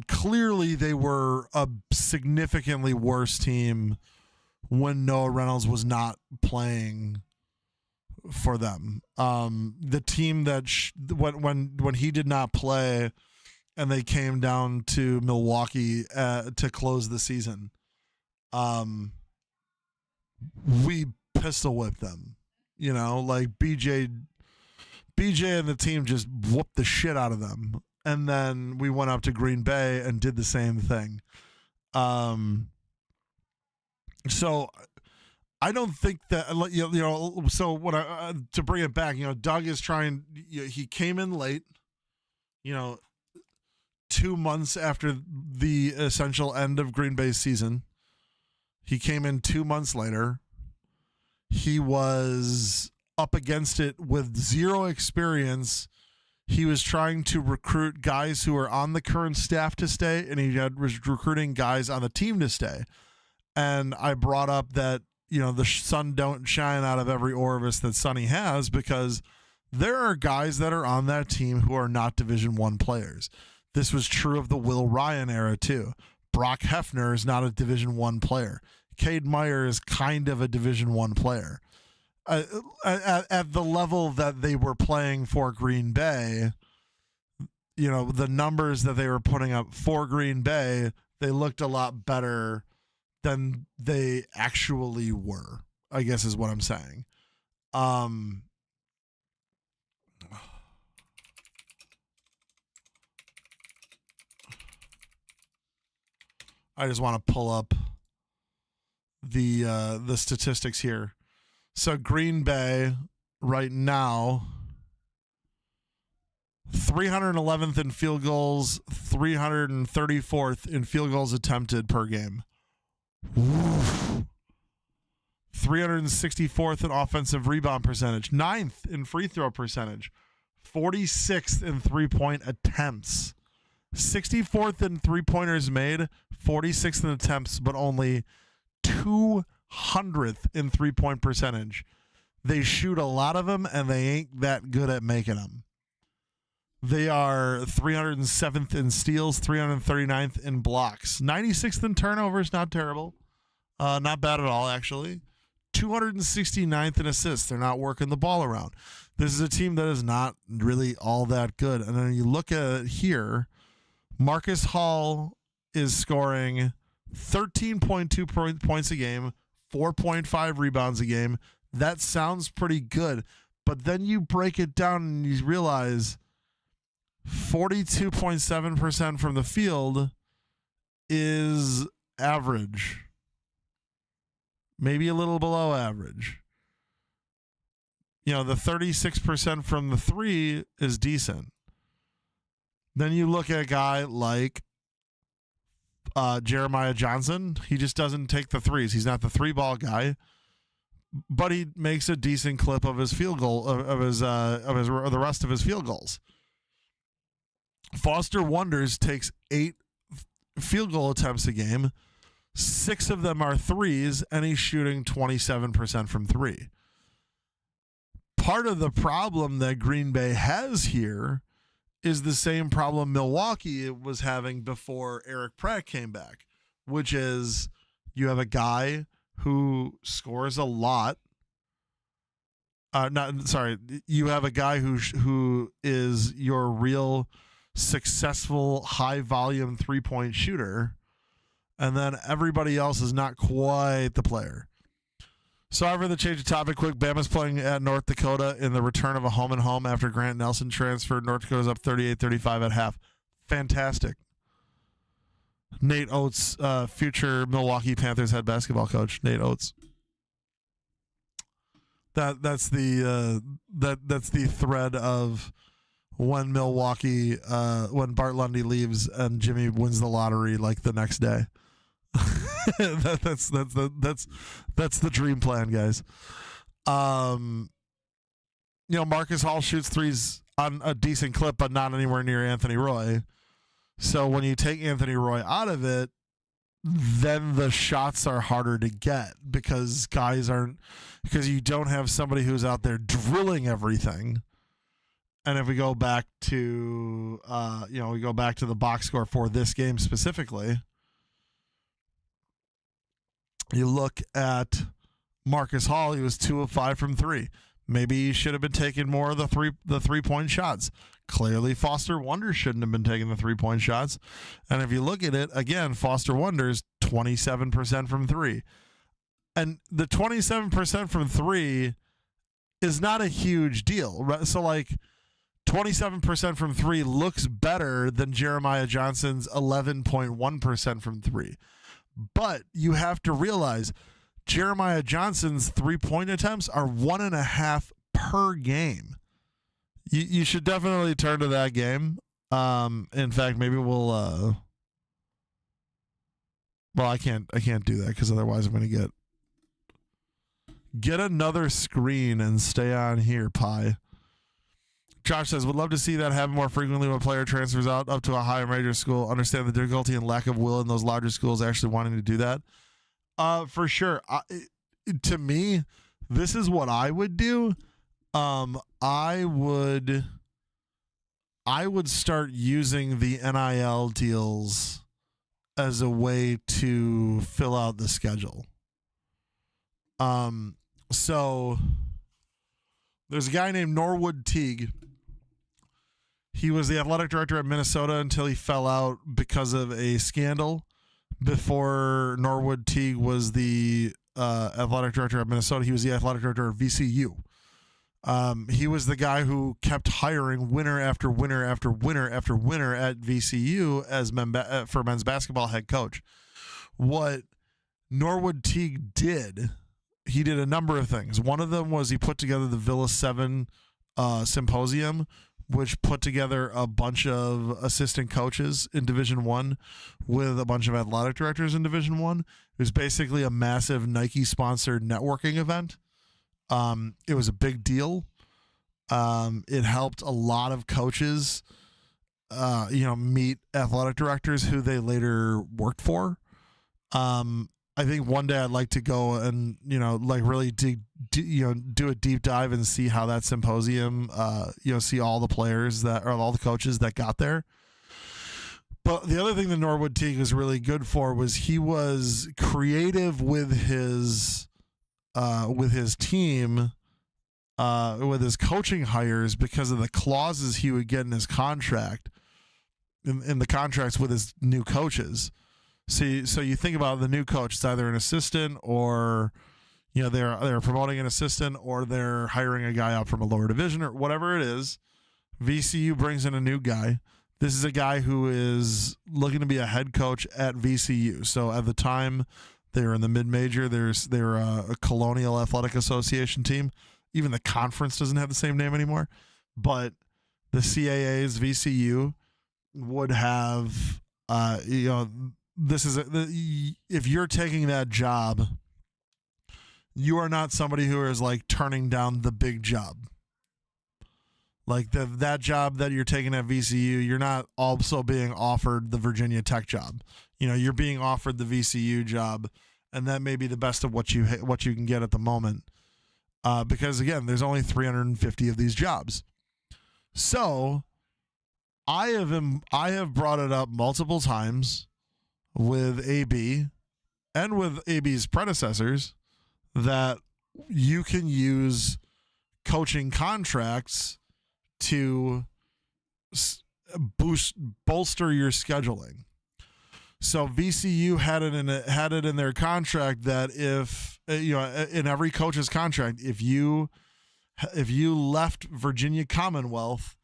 clearly they were a significantly worse team when Noah Reynolds was not playing for them. The team that when he did not play and they came down to Milwaukee to close the season, we pistol whipped them, BJ and the team just whooped the shit out of them. And then we went up to Green Bay and did the same thing. So I don't think that, so what to bring it back, Doug is trying, he came in late, 2 months after the essential end of Green Bay's season. He came in 2 months later. He was up against it with zero experience. He was trying to recruit guys who are on the current staff to stay, and he was recruiting guys on the team to stay. And I brought up that, the sun don't shine out of every orifice that Sonny has, because there are guys that are on that team who are not Division I players. This was true of the Will Ryan era too. Brock Hefner is not a Division I player. Cade Meyer is kind of a Division I player. At the level that they were playing for Green Bay, the numbers that they were putting up for Green Bay, they looked a lot better than they actually were, I guess is what I'm saying. I just want to pull up the statistics here. So Green Bay right now, 311th in field goals, 334th in field goals attempted per game. 364th in offensive rebound percentage, 9th in free throw percentage, 46th in three-point attempts, 64th in three-pointers made, 46th in attempts, but only 200th in three-point percentage. They shoot a lot of them, and they ain't that good at making them. They are 307th in steals, 339th in blocks, 96th in turnovers, not terrible. Not bad at all, actually. 269th in assists. They're not working the ball around. This is a team that is not really all that good. And then you look at it here, Marcus Hall is scoring 13.2 points a game, 4.5 rebounds a game. That sounds pretty good. But then you break it down and you realize 42.7% from the field is average. Maybe a little below average. the 36% from the three is decent. Then you look at a guy like Jeremiah Johnson. He just doesn't take the threes. He's not the three ball guy, but he makes a decent clip of his field goal of the rest of his field goals. Foster Wonders takes 8 field goal attempts a game. 6 of them are threes, and he's shooting 27% from three. Part of the problem that Green Bay has here is the same problem Milwaukee was having before Eric Pratt came back, which is you have a guy who scores a lot. You have a guy who is your real successful high volume 3-point shooter, and then everybody else is not quite the player. So, however, the change of topic quick. Bama's playing at North Dakota in the return of a home and home after Grant Nelson transferred. North Dakota's up 38-35 at half. Fantastic. Nate Oates, future Milwaukee Panthers head basketball coach. Nate Oates. That's the thread of when Milwaukee, when Bart Lundy leaves and Jimmy wins the lottery like the next day. That's the dream plan, guys. Marcus Hall shoots threes on a decent clip, but not anywhere near Anthony Roy. So when you take Anthony Roy out of it, then the shots are harder to get because you don't have somebody who's out there drilling everything. And if we go back to the box score for this game specifically, you look at Marcus Hall, he was 2 of 5 from 3. Maybe he should have been taking more of the 3-point shots. Clearly, Foster Wonders shouldn't have been taking the 3-point shots. And if you look at it, again, Foster Wonders, 27% from 3. And the 27% from 3 is not a huge deal, right? So, 27% from 3 looks better than Jeremiah Johnson's 11.1% from 3. But you have to realize Jeremiah Johnson's 3-point attempts are 1.5 per game. You should definitely turn to that game. In fact, maybe we'll. Well, I can't do that because otherwise I'm going to get another screen and stay on here, Pi. Josh says, would love to see that happen more frequently when a player transfers out up to a higher major school. Understand the difficulty and lack of will in those larger schools actually wanting to do that. For sure. To me, this is what I would do. I would start using the NIL deals as a way to fill out the schedule. So there's a guy named Norwood Teague. He was the athletic director at Minnesota until he fell out because of a scandal. Before Norwood Teague was the athletic director at Minnesota, he was the athletic director of VCU. He was the guy who kept hiring winner after winner after winner after winner at VCU as for men's basketball head coach. What Norwood Teague did, he did a number of things. One of them was he put together the Villa 7 symposium, which put together a bunch of assistant coaches in Division I with a bunch of athletic directors in Division I. It was basically a massive Nike-sponsored networking event. It was a big deal. It helped a lot of coaches, meet athletic directors who they later worked for. I think one day I'd like to go and, really do a deep dive and see how that symposium, see all the players all the coaches that got there. But the other thing that Norwood Teague was really good for was he was creative with his team, with his coaching hires because of the clauses he would get in his contract, in the contracts with his new coaches. So you think about the new coach, it's either an assistant or, they're promoting an assistant or they're hiring a guy out from a lower division or whatever it is. VCU brings in a new guy. This is a guy who is looking to be a head coach at VCU. So at the time they were in the mid-major, they were a Colonial Athletic Association team. even the conference doesn't have the same name anymore, but the CAA's VCU would have, this is if you're taking that job, you are not somebody who is like turning down the big job. Like that job that you're taking at VCU, you're not also being offered the Virginia Tech job. You're being offered the VCU job, and that may be the best of what you can get at the moment. Because again, there's only 350 of these jobs. So I have brought it up multiple times with AB and with AB's predecessors that you can use coaching contracts to bolster your scheduling. So VCU had it in their contract that if in every coach's contract, if you left Virginia Commonwealth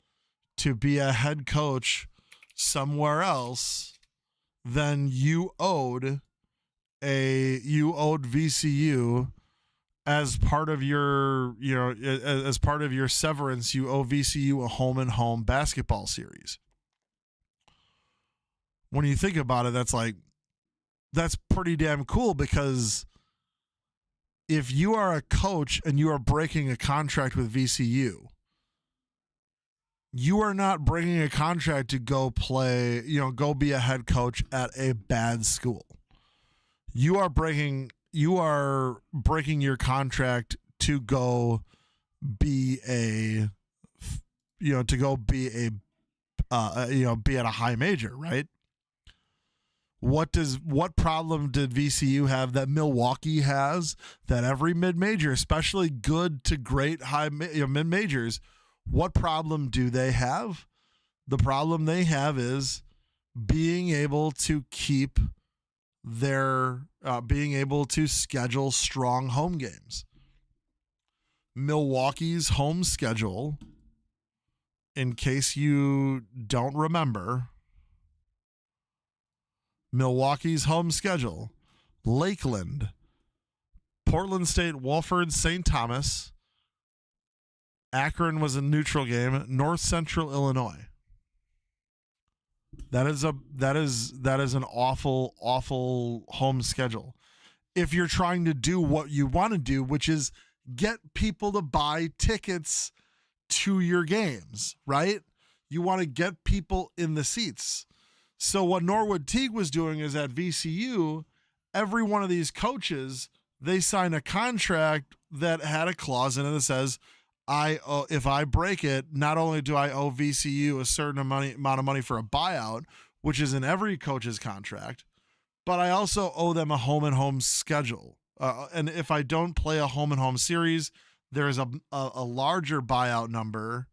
to be a head coach somewhere else, then you owed VCU as part of your severance, you owe VCU a home and home basketball series. When you think about it, that's pretty damn cool, because if you are a coach and you are breaking a contract with VCU, you are not breaking a contract to go be a head coach at a bad school. You are breaking your contract to go be at a high major, right? What problem did VCU have that Milwaukee has, that every mid-major, especially good to great mid-majors, what problem do they have? The problem they have is being able to keep being able to schedule strong home games. Milwaukee's home schedule, in case you don't remember, Milwaukee's home schedule: Lakeland, Portland State, Wofford, St. Thomas. Akron was a neutral game. North Central Illinois. That is an awful home schedule. If you're trying to do what you want to do, which is get people to buy tickets to your games, right? You want to get people in the seats. So what Norwood Teague was doing is at VCU, every one of these coaches, they sign a contract that had a clause in it that says, if I break it, not only do I owe VCU a certain amount of money for a buyout, which is in every coach's contract, but I also owe them a home and home schedule. And if I don't play a home and home series, there's a larger buyout number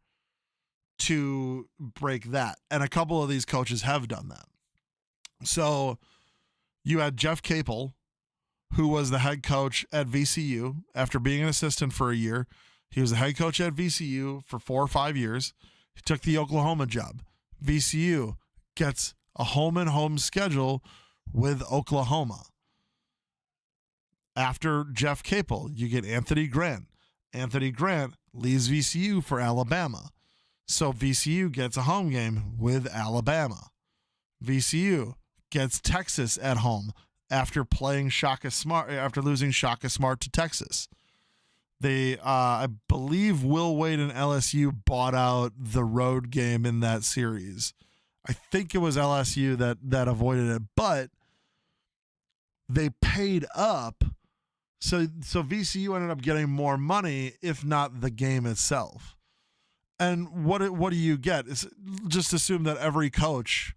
to break that. And a couple of these coaches have done that. So you had Jeff Capel, who was the head coach at VCU after being an assistant for a year. He was the head coach at VCU for 4 or 5 years. He took the Oklahoma job. VCU gets a home and home schedule with Oklahoma. After Jeff Capel, you get Anthony Grant. Anthony Grant leaves VCU for Alabama. So VCU gets a home game with Alabama. VCU gets Texas at home after losing Shaka Smart to Texas. I believe Will Wade and LSU bought out the road game in that series. I think it was LSU that avoided it, but they paid up. So VCU ended up getting more money, if not the game itself. And what do you get? It's just assume that every coach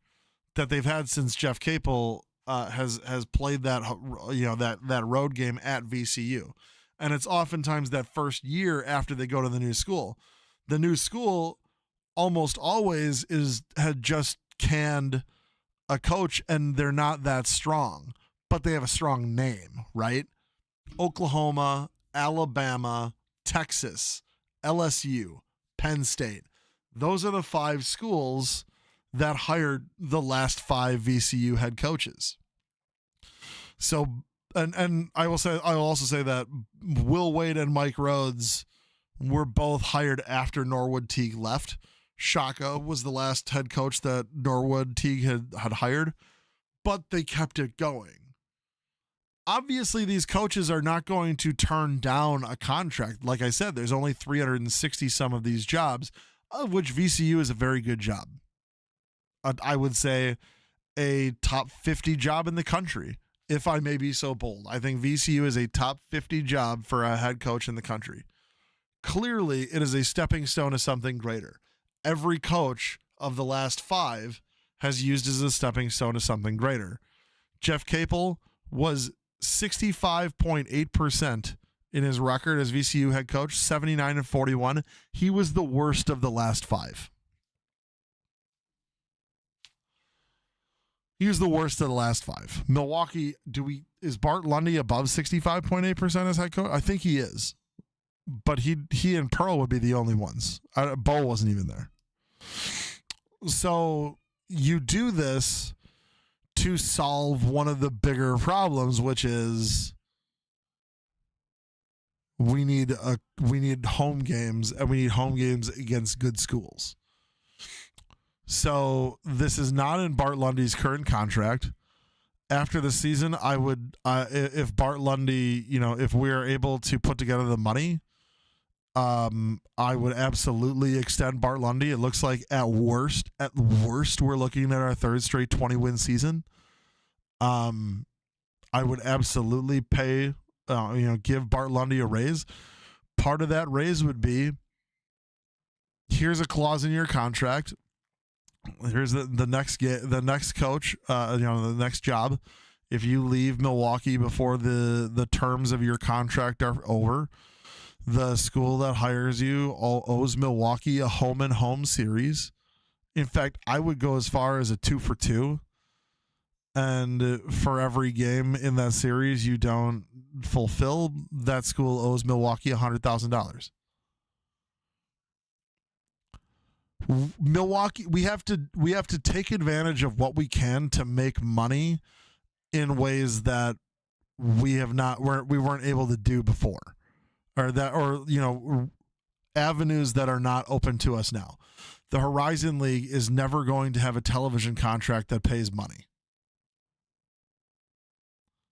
that they've had since Jeff Capel has played that road game at VCU. And it's oftentimes that first year after they go to the new school. The new school almost always had just canned a coach, and they're not that strong, but they have a strong name, right? Oklahoma, Alabama, Texas, LSU, Penn State. Those are the 5 schools that hired the last 5 VCU head coaches. So, and I will also say that Will Wade and Mike Rhodes were both hired after Norwood Teague left. Shaka was the last head coach that Norwood Teague had hired, but they kept it going. Obviously, these coaches are not going to turn down a contract. Like I said, there's only 360 some of these jobs, of which VCU is a very good job. I would say a top 50 job in the country, if I may be so bold. I think VCU is a top 50 job for a head coach in the country. Clearly, it is a stepping stone to something greater. Every coach of the last 5 has used as a stepping stone to something greater. Jeff Capel was 65.8% in his record as VCU head coach, 79-41. He was the worst of the last 5. He was the worst of the last 5. Milwaukee, is Bart Lundy above 65.8% as head coach? I think he is. But he and Pearl would be the only ones. Bo wasn't even there. So you do this to solve one of the bigger problems, which is we need home games, and we need home games against good schools. So this is not in Bart Lundy's current contract. After the season, I would, if Bart Lundy, if we're able to put together the money, I would absolutely extend Bart Lundy. It looks like at worst, we're looking at our third straight 20-win season. I would absolutely pay, give Bart Lundy a raise. Part of that raise would be, here's a clause in your contract. Here's the next coach, the next job. If you leave Milwaukee before the terms of your contract are over, the school that hires you owes Milwaukee a home and home series. In fact, I would go as far as a 2-for-2. And for every game in that series you don't fulfill, that school owes Milwaukee $100,000. Milwaukee, we have to take advantage of what we can to make money in ways that we weren't able to do before. Avenues that are not open to us now. The Horizon League is never going to have a television contract that pays money.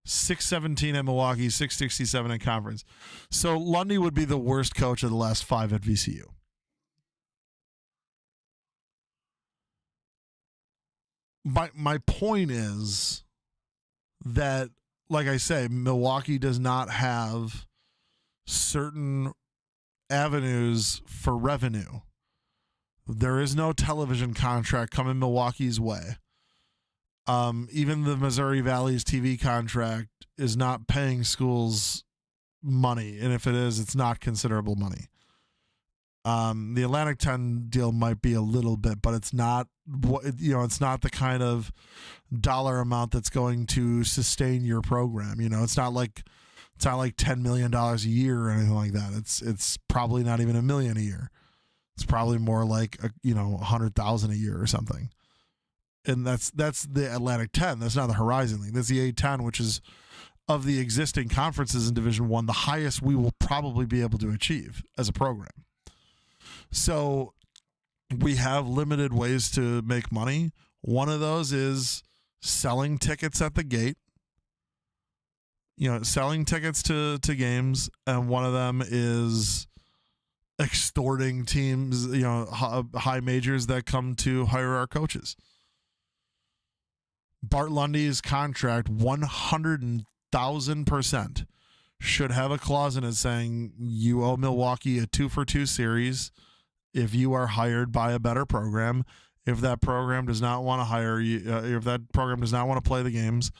617 at Milwaukee, 667 in conference. So Lundy would be the worst coach of the last 5 at VCU. My point is that, like I say, Milwaukee does not have certain avenues for revenue. There is no television contract coming Milwaukee's way. Even the Missouri Valley's TV contract is not paying schools money, and if it is, it's not considerable money. The Atlantic 10 deal might be a little bit, but it's not it's not the kind of dollar amount that's going to sustain your program. It's not like $10 million a year or anything like that. It's probably not even $1 million a year. It's probably more like $100,000 a year or something. And that's the Atlantic 10. That's not the Horizon League. That's the A10, which is, of the existing conferences in Division I, the highest we will probably be able to achieve as a program. So we have limited ways to make money. One of those is selling tickets at the gate. Selling tickets to games, and one of them is extorting teams, high majors that come to hire our coaches. Bart Lundy's contract, 100,000%, should have a clause in it saying you owe Milwaukee a 2-for-2 series if you are hired by a better program. If that program does not want to hire you, if that program does not want to play the games,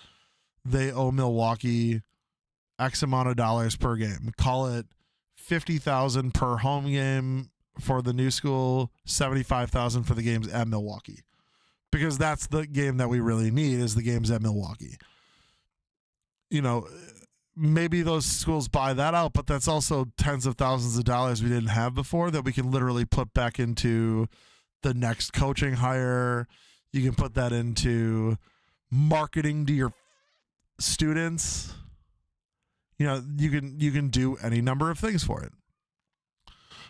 they owe Milwaukee X amount of dollars per game. Call it $50,000 per home game for the new school, $75,000 for the games at Milwaukee. Because that's the game that we really need, is the games at Milwaukee. Maybe those schools buy that out, but that's also tens of thousands of dollars we didn't have before that we can literally put back into the next coaching hire. You can put that into marketing to your students. You can do any number of things for it.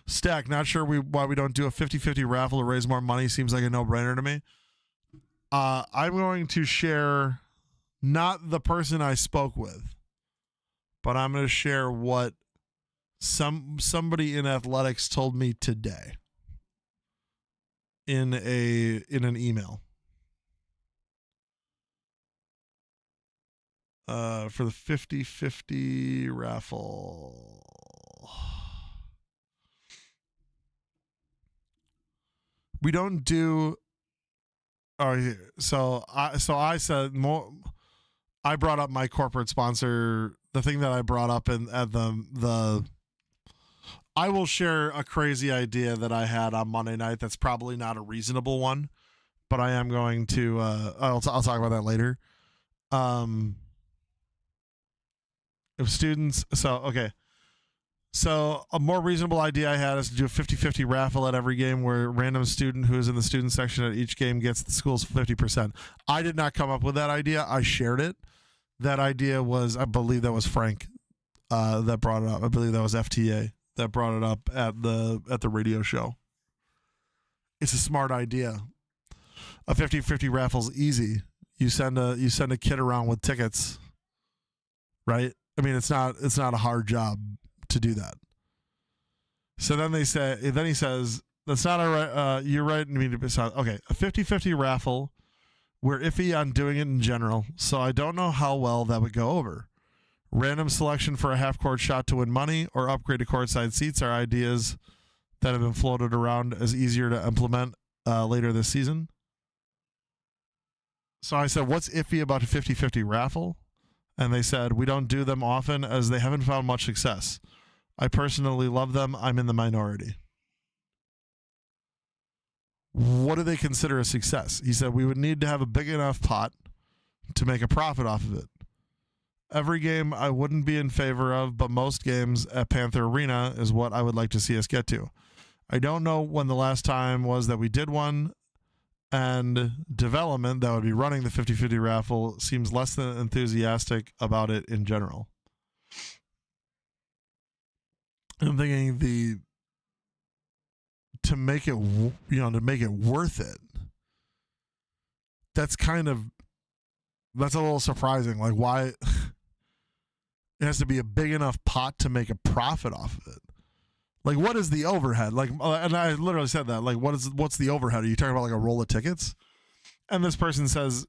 Stack, not sure why we don't do a 50-50 raffle to raise more money. Seems like a no-brainer to me. I'm going to share not the person I spoke with, but I'm going to share what somebody in athletics told me today in an email. For the 50-50 raffle. We don't do. So I said more. I brought up my corporate sponsor. The thing that I brought up at the. I will share a crazy idea that I had on Monday night. That's probably not a reasonable one, but I am going to. I'll talk about that later. If students. So a more reasonable idea I had is to do a 50-50 raffle at every game where a random student who is in the student section at each game gets the school's 50%. I did not come up with that idea. I shared it. That idea was, I believe that was Frank that brought it up. I believe that was FTA that brought it up at the radio show. It's a smart idea. A 50-50 raffle's easy. You send a kid around with tickets, right? I mean, it's not a hard job to do that. So then he says, that's not all right. You're right. Okay. A 50-50 raffle. We're iffy on doing it in general, so I don't know how well that would go over. Random selection for a half-court shot to win money or upgrade to courtside seats are ideas that have been floated around as easier to implement later this season. So I said, what's iffy about a 50-50 raffle? And they said, we don't do them often as they haven't found much success. I personally love them. I'm in the minority. What do they consider a success? He said, we would need to have a big enough pot to make a profit off of it. Every game I wouldn't be in favor of, but most games at Panther Arena is what I would like to see us get to. I don't know when the last time was that we did one, and development that would be running the 50-50 raffle seems less than enthusiastic about it in general. I'm thinking to make it worth it. That's a little surprising. Like, why it has to be a big enough pot to make a profit off of it? Like, what is the overhead? Like, and I literally said that. Like, what's the overhead? Are you talking about like a roll of tickets? And this person says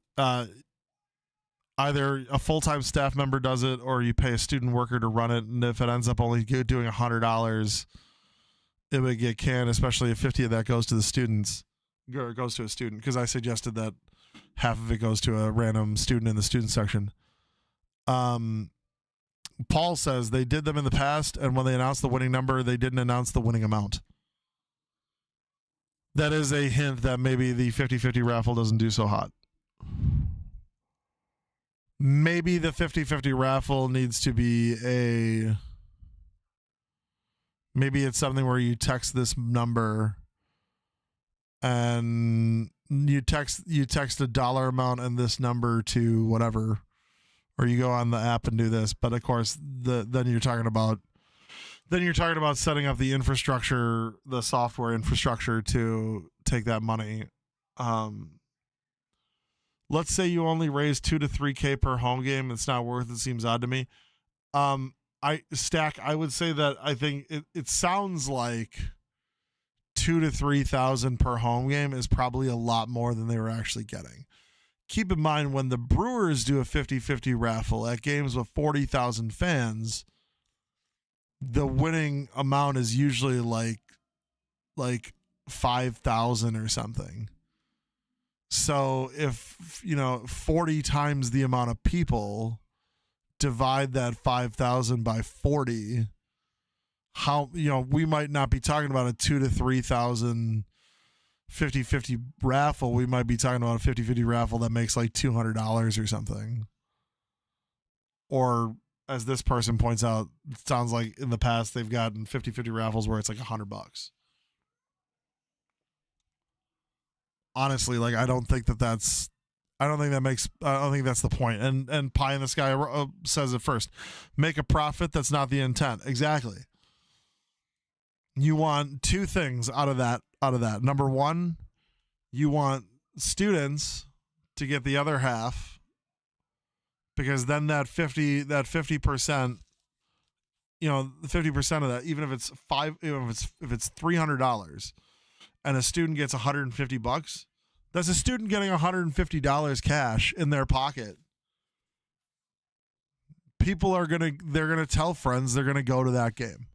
either a full-time staff member does it or you pay a student worker to run it. And if it ends up only doing $100, it would get canned, especially if 50 of that goes to the students, or goes to a student. Because I suggested that half of it goes to a random student in the student section. Paul says they did them in the past, and when they announced the winning number, they didn't announce the winning amount. That is a hint that maybe the 50-50 raffle doesn't do so hot. Maybe the 50-50 raffle needs to be maybe it's something where you text this number and you text a dollar amount and this number to whatever, or you go on the app and do this. But of course, then you're talking about setting up the infrastructure, the software infrastructure to take that money. Let's say you only raise $2,000 to $3,000 per home game. It's not worth it. Seems odd to me. I would say that I think it sounds like $2,000 to $3,000 per home game is probably a lot more than they were actually getting. Keep in mind, when the Brewers do a 50-50 raffle at games with 40,000 fans, the winning amount is usually like 5,000 or something. So if 40 times the amount of people, divide that 5,000 by 40, how we might not be talking about a 2,000 to 3,000 50-50 raffle. We might be talking about a 50-50 raffle that makes like $200 or something. Or, as this person points out, it sounds like in the past they've gotten 50-50 raffles where it's like $100. Honestly, like, I don't think that's the point. And Pie in the Sky says it first. Make a profit, that's not the intent. Exactly. you want two things out of that. Number one, you want students to get the other half, because then that 50%, you know, the 50% of that, even if it's if it's $300 and a student gets $150, that's a student getting $150 cash in their pocket. People they're gonna tell friends they're gonna go to that game.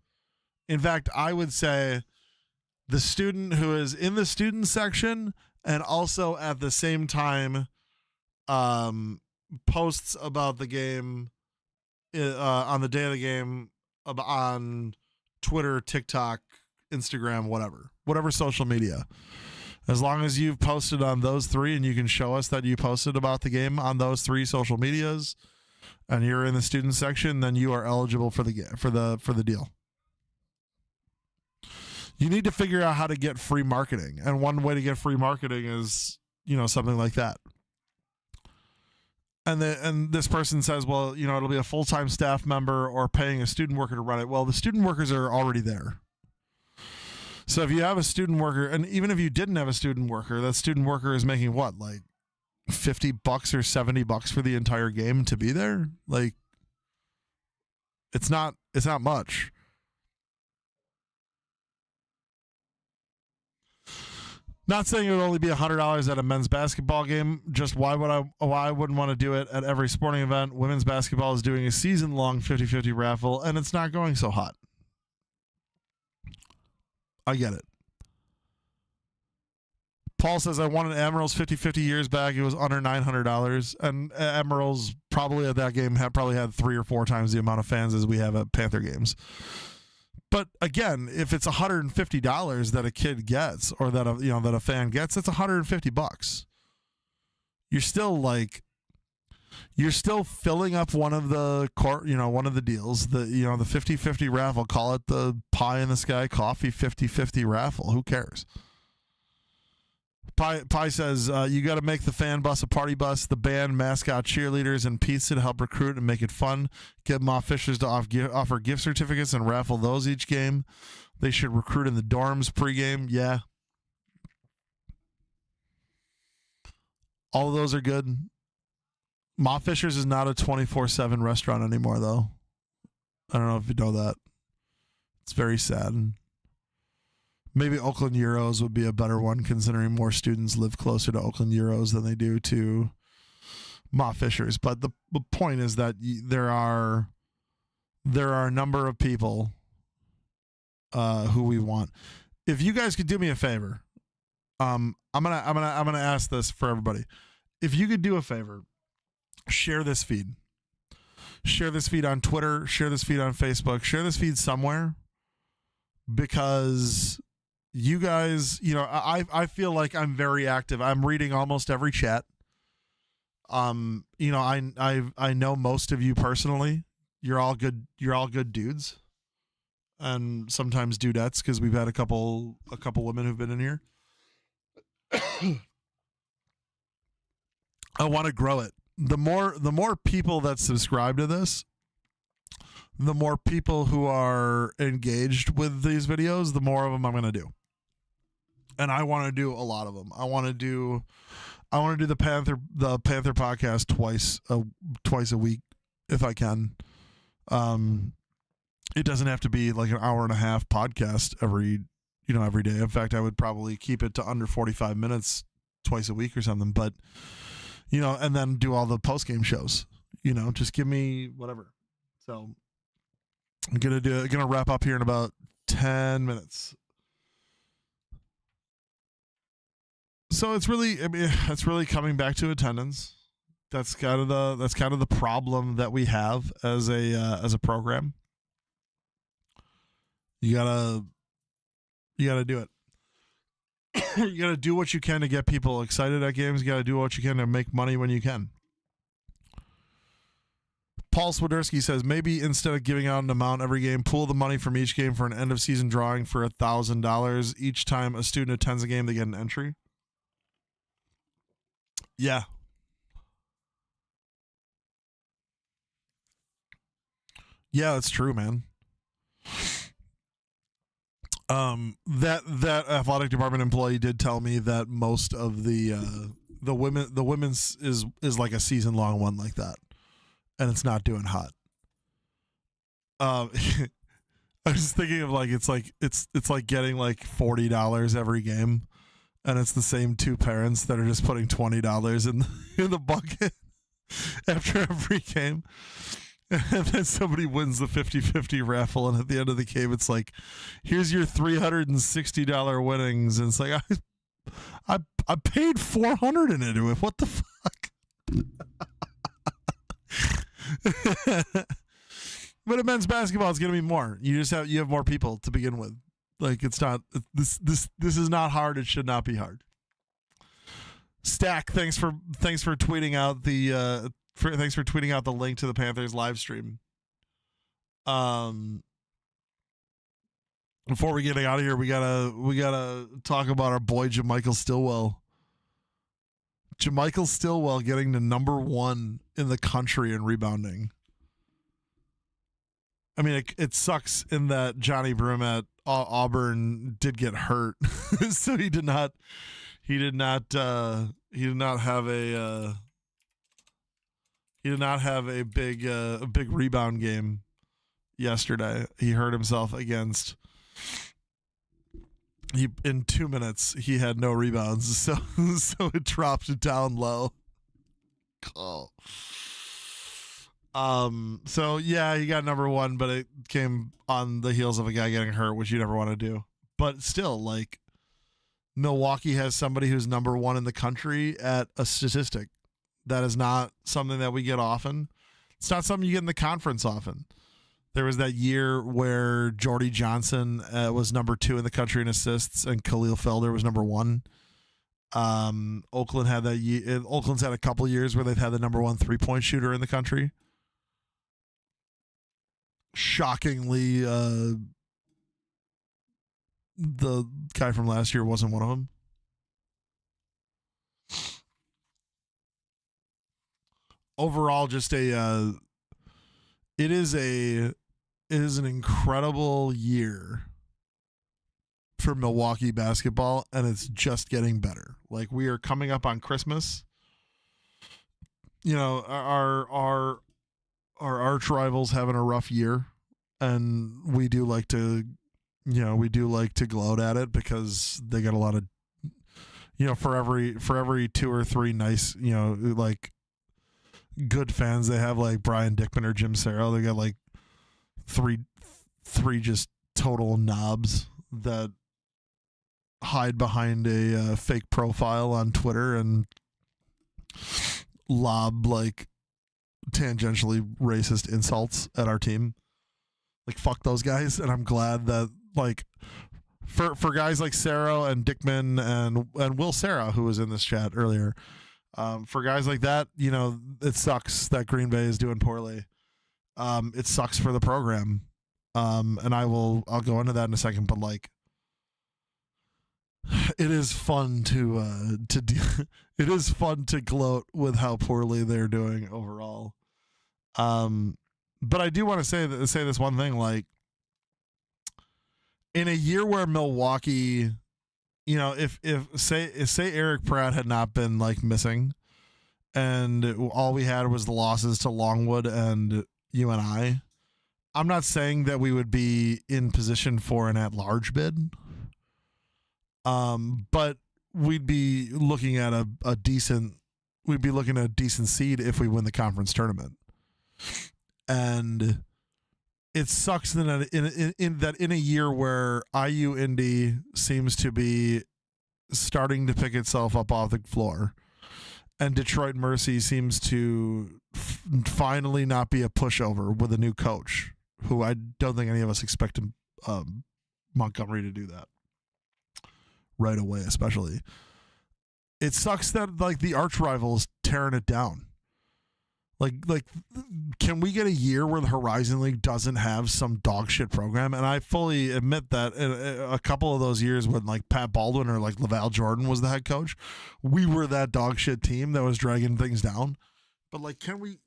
In fact, I would say the student who is in the student section and also at the same time posts about the game on the day of the game on Twitter, TikTok, Instagram, whatever social media. As long as you've posted on those three and you can show us that you posted about the game on those three social medias and you're in the student section, then you are eligible for the deal. You need to figure out how to get free marketing. And one way to get free marketing is, you know, something like that. And this person says, well, you know, it'll be a full-time staff member or paying a student worker to run it. Well, the student workers are already there. So if you have a student worker, and even if you didn't have a student worker, that student worker is making what, like $50 or $70 for the entire game to be there? Like, it's not much. Not saying it would only be $100 at a men's basketball game. Just why I wouldn't want to do it at every sporting event. Women's basketball is doing a season-long 50-50 raffle, and it's not going so hot. I get it. Paul says, I wanted Admirals 50-50 years back. It was under $900. And Admirals probably at that game probably had 3 or 4 times the amount of fans as we have at Panther games. But again, if it's $150 that a kid gets, or that a fan gets, it's $150. You're still filling up one of the deals, the 50-50 raffle. Call it the pie in the sky coffee 50-50 raffle. Who cares? Pie says, you got to make the fan bus a party bus, the band, mascot, cheerleaders, and pizza to help recruit and make it fun. Get mob fishers to offer gift certificates and raffle those each game. They should recruit in the dorms pregame. Yeah. All of those are good. Mob Fishers is not a 24/7 restaurant anymore, though. I don't know if you know that. It's very sad. Maybe Oakland Euros would be a better one, considering more students live closer to Oakland Euros than they do to Mob Fishers. But the point is that there are a number of people who we want. If you guys could do me a favor, I'm gonna ask this for everybody. If you could do a favor, share this feed. Share this feed on Twitter. Share this feed on Facebook. Share this feed somewhere, because you guys, I feel like I'm very active. I'm reading almost every chat. I know most of you personally. You're all good dudes, and sometimes dudettes, because we've had a couple women who've been in here. I want to grow it. The more people that subscribe to this, the more people who are engaged with these videos, the more of them I'm going to do. And I want to do a lot of them. I want to do the Panther podcast twice a week if I can. It doesn't have to be like an hour and a half podcast every day. In fact, I would probably keep it to under 45 minutes twice a week or something. But and then do all the post game shows. Just give me whatever. So I'm gonna wrap up here in about 10 minutes. So it's really coming back to attendance. That's kind of the problem that we have as a program. You gotta do it. You gotta do what you can to get people excited at games. You gotta do what you can to make money when you can. Paul Swiderski says, maybe instead of giving out an amount every game, pool the money from each game for an end of season drawing for $1,000 each time a student attends a game. They get an entry. Yeah. Yeah, that's true, man. That athletic department employee did tell me that most of the women's is like a season long one like that, and it's not doing hot. I was thinking of like it's like getting like $40 every game, and it's the same two parents that are just putting $20 in the bucket after every game. And then somebody wins the 50-50 raffle, and at the end of the game, it's like, here's your $360 winnings. And it's like, I paid $400 into it. What the fuck? But in men's basketball, it's gonna be more. You have more people to begin with. Like, it's not this is not hard. It should not be hard. Stack, thanks for tweeting out the thanks for tweeting out the link to the Panthers live stream. Before we get out of here, we gotta talk about our boy Jamichael Stillwell. Jamichael Stillwell getting to number 1 in the country in rebounding. I mean, it sucks in that Johnny Broom at Auburn did get hurt, so he did not have a big rebound game yesterday. He hurt himself in 2 minutes he had no rebounds, so it dropped down low. Oh. So yeah, he got number 1, but it came on the heels of a guy getting hurt, which you never want to do. But still, like, Milwaukee has somebody who's number 1 in the country at a statistic. That is not something that we get often. It's not something you get in the conference often. There was that year where Jordy Johnson was number 2 in the country in assists, and Khalil Felder was number 1. Oakland had that year. Oakland's had a couple years where they've had the number 1 3-point shooter in the country. Shockingly, the guy from last year wasn't one of them. Overall, just it is an incredible year for Milwaukee basketball, and it's just getting better. Like, we are coming up on Christmas. You know, our arch rivals having a rough year, and we do like to gloat at it because they got a lot of, for every 2 or 3 nice, like, good fans they have, like Brian Dickman or Jim Sarro. They got like three just total knobs that hide behind a fake profile on Twitter and lob like tangentially racist insults at our team. Like, fuck those guys. And I'm glad that, like, for guys like Sarro and Dickman and Will Sarah, who was in this chat earlier, for guys like that, it sucks that Green Bay is doing poorly. It sucks for the program. And I'll go into that in a second, but like, it is fun to it is fun to gloat with how poorly they're doing overall. But I do want to say this one thing, like, in a year where Milwaukee, if say Eric Pratt had not been like missing, and all we had was the losses to Longwood and UNI, I'm not saying that we would be in position for an at-large bid. But we'd be looking at a decent seed if we win the conference tournament. And it sucks that in a year where IU Indy seems to be starting to pick itself up off the floor, and Detroit Mercy seems to finally not be a pushover with a new coach, who I don't think any of us expected Montgomery to do that right away, especially. It sucks that, like, the arch rival is tearing it down. Like, can we get a year where the Horizon League doesn't have some dog shit program? And I fully admit that in a couple of those years when, like, Pat Baldwin or like Laval Jordan was the head coach, we were that dog shit team that was dragging things down. But, like, can we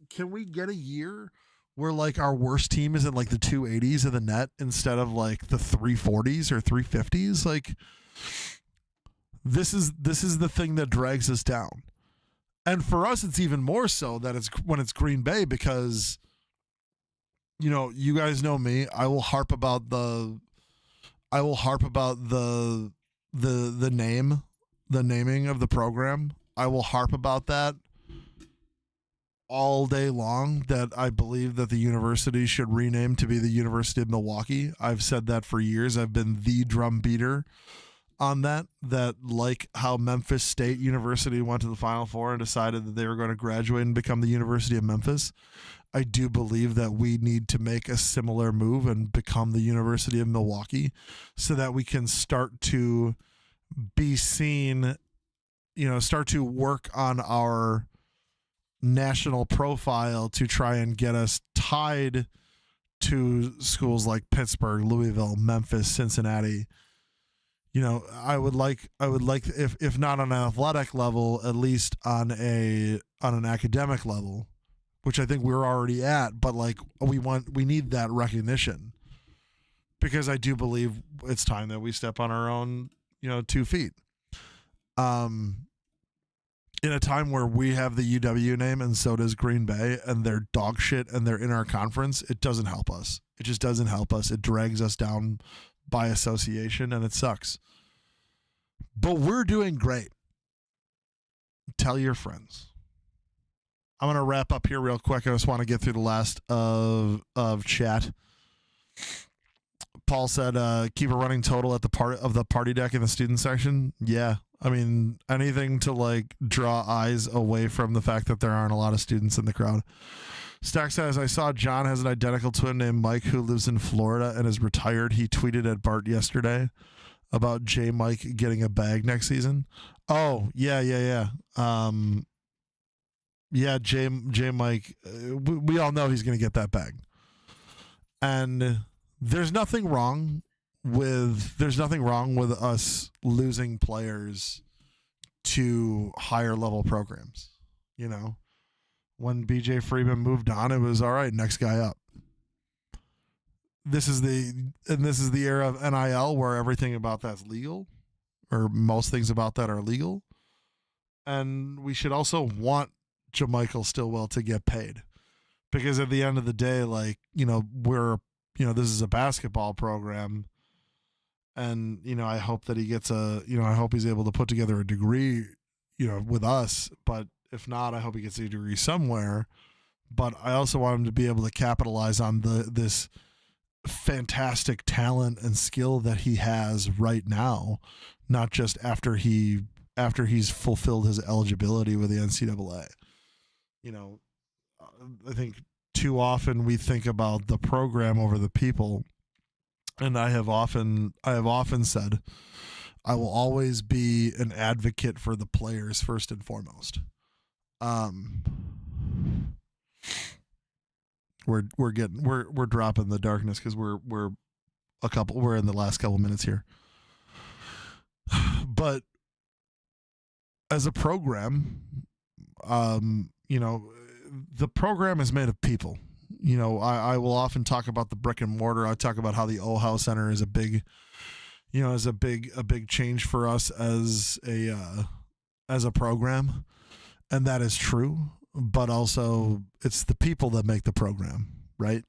get a year where like our worst team is in like the 280s of the net instead of like the 340s or 350s. Like this is the thing that drags us down. And for us, it's even more so that it's when it's Green Bay, because, you know, you guys know me. I will harp about the naming of the program. I will harp about that all day long, that I believe that the university should rename to be the University of Milwaukee. I've said that for years. I've been the drum beater on that like how Memphis State University went to the Final Four and decided that they were going to graduate and become the University of Memphis. I do believe that we need to make a similar move and become the University of Milwaukee so that we can start to be seen, you know, start to work on our national profile to try and get us tied to schools like Pittsburgh, Louisville, Memphis, Cincinnati. You know, I would like if not on an athletic level, at least on an academic level, which I think we're already at, but like we need that recognition, because I do believe it's time that we step on our own, you know, 2 feet. In a time where we have the UW name and so does Green Bay, and they're dog shit and they're in our conference, it doesn't help us. It just doesn't help us. It drags us down by association, and it sucks. But we're doing great. Tell your friends. I'm going to wrap up here real quick. I just want to get through the last of chat. Paul said, keep a running total at the party deck in the student section. Yeah. I mean, anything to like draw eyes away from the fact that there aren't a lot of students in the crowd. Stack says, I saw John has an identical twin named Mike who lives in Florida and is retired. He tweeted at Bart yesterday about J Mike getting a bag next season. Oh, yeah. Yeah, J Mike, we all know he's going to get that bag. And there's nothing wrong with us losing players to higher level programs. You know, when BJ Freeman moved on, it was all right, next guy up. This is the era of NIL where everything about that's legal, or most things about that are legal. And we should also want JaMychal Stillwell to get paid, because at the end of the day, like, you know, this is a basketball program, and, you know, I hope that he gets I hope he's able to put together a degree, you know, with us, but if not, I hope he gets a degree somewhere. But I also want him to be able to capitalize on this fantastic talent and skill that he has right now, not just after he's fulfilled his eligibility with the NCAA. You know, I think too often we think about the program over the people, and I have often said I will always be an advocate for the players first and foremost. We're dropping the darkness because we're in the last couple minutes here. But as a program, you know, the program is made of people. You know, I will often talk about the brick and mortar. I talk about how the OHAL Center is a big change for us as a program, and that is true. But also, it's the people that make the program, right?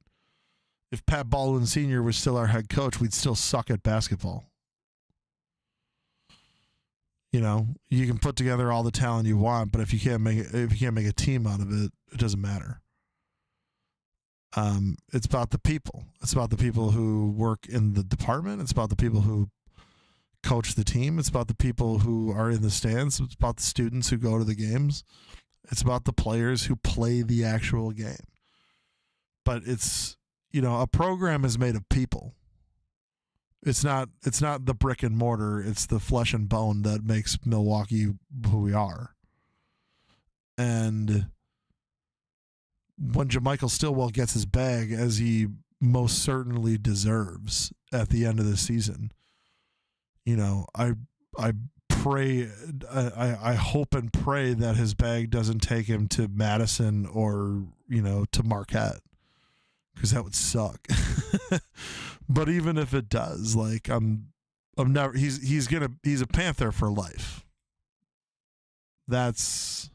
If Pat Baldwin Sr. was still our head coach, we'd still suck at basketball. You know, you can put together all the talent you want, but if you can't make a team out of it, it doesn't matter. It's about the people. It's about the people who work in the department. It's about the people who coach the team. It's about the people who are in the stands. It's about the students who go to the games. It's about the players who play the actual game. But it's, you know, a program is made of people. It's not the brick and mortar. It's the flesh and bone that makes Milwaukee who we are. And when JaMychal Stillwell gets his bag, as he most certainly deserves at the end of the season, you know, I pray, I hope and pray that his bag doesn't take him to Madison or, you know, to Marquette. because that would suck. But even if it does, like I'm never. He's a Panther for life. That's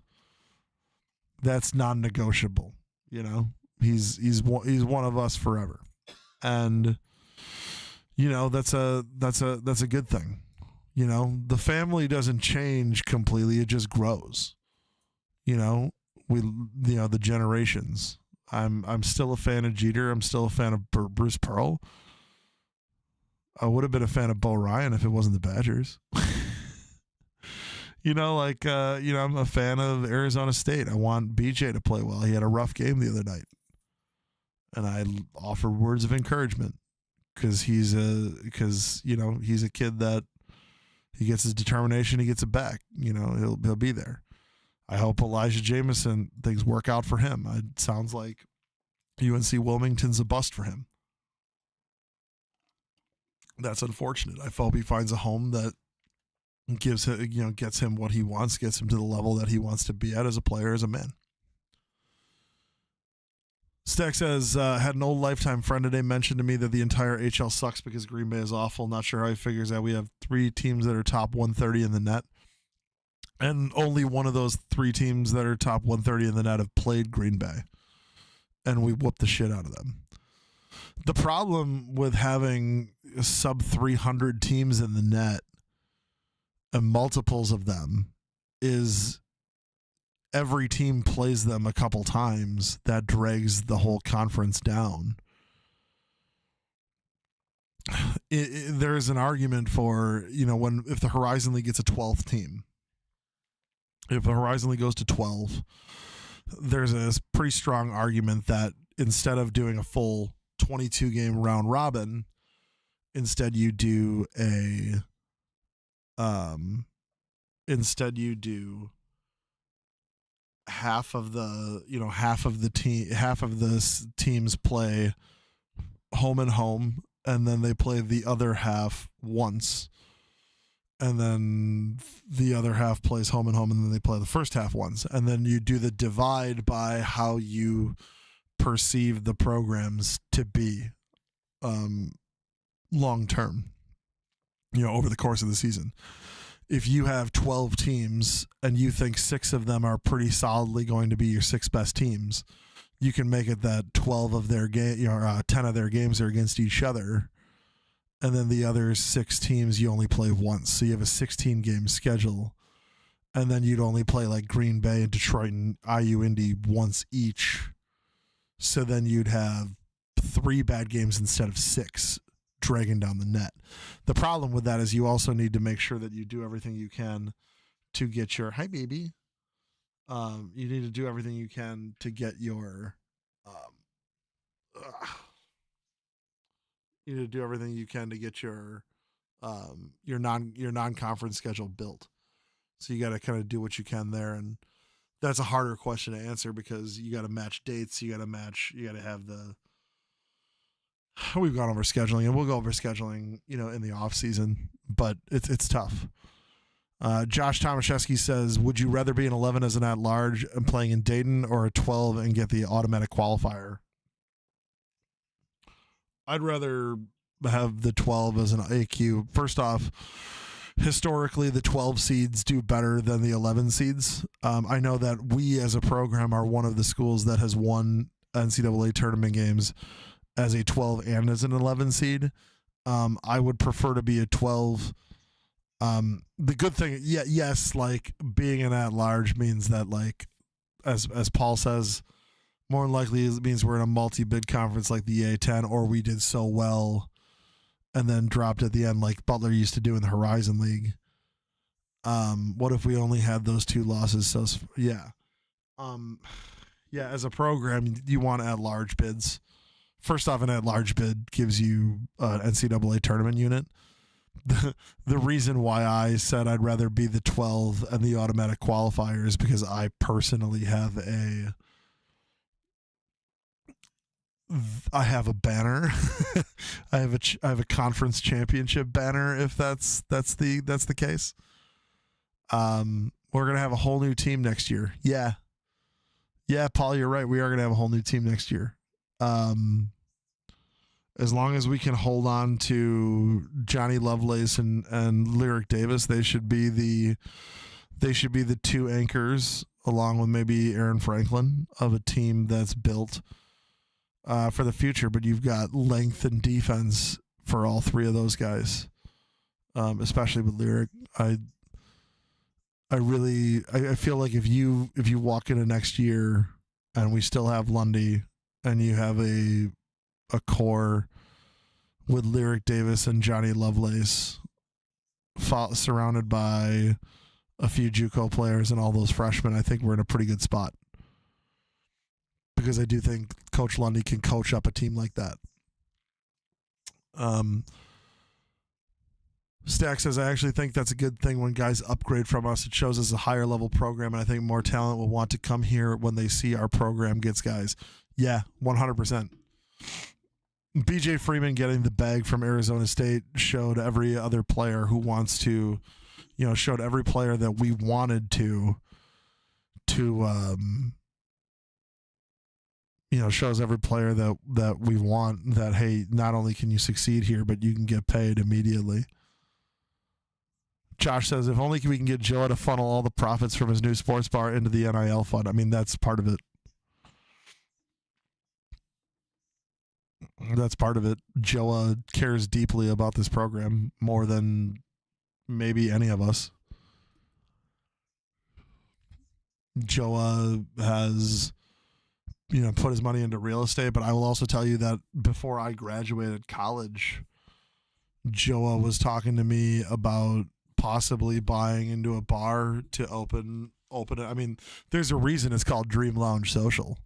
non-negotiable. You know, he's one of us forever, and you know that's a good thing. You know, the family doesn't change completely; it just grows. You know, the generations. I'm still a fan of Jeter. I'm still a fan of Bruce Pearl. I would have been a fan of Bo Ryan if it wasn't the Badgers. You know, like, I'm a fan of Arizona State. I want BJ to play well. He had a rough game the other night. And I offered words of encouragement because he's a kid that he gets his determination, he gets it back. You know, he'll be there. I hope Elijah Jameson, things work out for him. It sounds like UNC Wilmington's a bust for him. That's unfortunate. I hope he finds a home that gives him, gets him what he wants, gets him to the level that he wants to be at as a player, as a man. Stack says, had an old lifetime friend today mention to me that the entire HL sucks because Green Bay is awful. Not sure how he figures out. We have 3 teams that are top 130 in the net. And only one of those 3 teams that are top 130 in the net have played Green Bay. And we whooped the shit out of them. The problem with having sub 300 teams in the net and multiples of them is every team plays them a couple times. That drags the whole conference down. There is an argument for, if the Horizon League gets a 12th team, if the Horizon League goes to 12, there's a pretty strong argument that instead of doing a full 22-game round robin, instead you do half of the teams play home and home, and then they play the other half once, and then the other half plays home and home, and then they play the first half once, and then you do the divide by how you perceive the programs to be long term, over the course of the season. If you have 12 teams and you think 6 of them are pretty solidly going to be your 6 best teams, you can make it that 12 of their 10 of their games are against each other, and then the other 6 teams you only play once. So you have a 16-game schedule, and then you'd only play like Green Bay and Detroit and IU Indy once each. So then you'd have 3 bad games instead of 6 dragging down the net. The problem with that is you also need to make sure that you do everything you can to get your hi baby. You need to do everything you can to get your you need to do everything you can to get your non-conference schedule built. So you got to kind of do what you can there, and that's a harder question to answer because you got to match dates. You got to have the. We've gone over scheduling, and we'll go over scheduling, in the off season, but it's tough. Josh Tomaszewski says, would you rather be an 11 as an at-large and playing in Dayton, or a 12 and get the automatic qualifier? I'd rather have the 12 as an AQ. First off, historically, the 12 seeds do better than the 11 seeds. I know that we as a program are one of the schools that has won NCAA tournament games as a 12 and as an 11 seed. I would prefer to be a 12. The good thing, yes, like being an at-large means that, like, as Paul says, more than likely it means we're in a multi-bid conference like the A10, or we did so well and then dropped at the end like Butler used to do in the Horizon League. What if we only had those 2 losses? So as a program, you want at-large bids. First off, an at-large bid gives you an NCAA tournament unit. The reason why I said I'd rather be the 12 and the automatic qualifier is because I personally have a banner. I have a conference championship banner. If that's the case, we're gonna have a whole new team next year. Yeah, Paul, you're right. We are gonna have a whole new team next year. As long as we can hold on to Johnny Lovelace and Lyric Davis, they should be the two anchors, along with maybe Aaron Franklin, of a team that's built for the future. But you've got length and defense for all three of those guys, especially with Lyric. I feel like if you walk into next year and we still have Lundy and you have a core with Lyric Davis and Johnny Lovelace surrounded by a few JUCO players and all those freshmen, I think we're in a pretty good spot, because I do think Coach Lundy can coach up a team like that. Stack says, I actually think that's a good thing when guys upgrade from us. It shows us a higher level program, and I think more talent will want to come here when they see our program gets guys. Yeah, 100%. BJ Freeman getting the bag from Arizona State showed every other player who wants to, showed every player that we wanted to shows every player that we want that, hey, not only can you succeed here, but you can get paid immediately. Josh says, if only we can get Joe to funnel all the profits from his new sports bar into the NIL fund. I mean, that's part of it. That's part of it. Joa cares deeply about this program more than maybe any of us. Joa has, put his money into real estate, but I will also tell you that before I graduated college, Joa was talking to me about possibly buying into a bar to open it. I mean, there's a reason it's called Dream Lounge Social.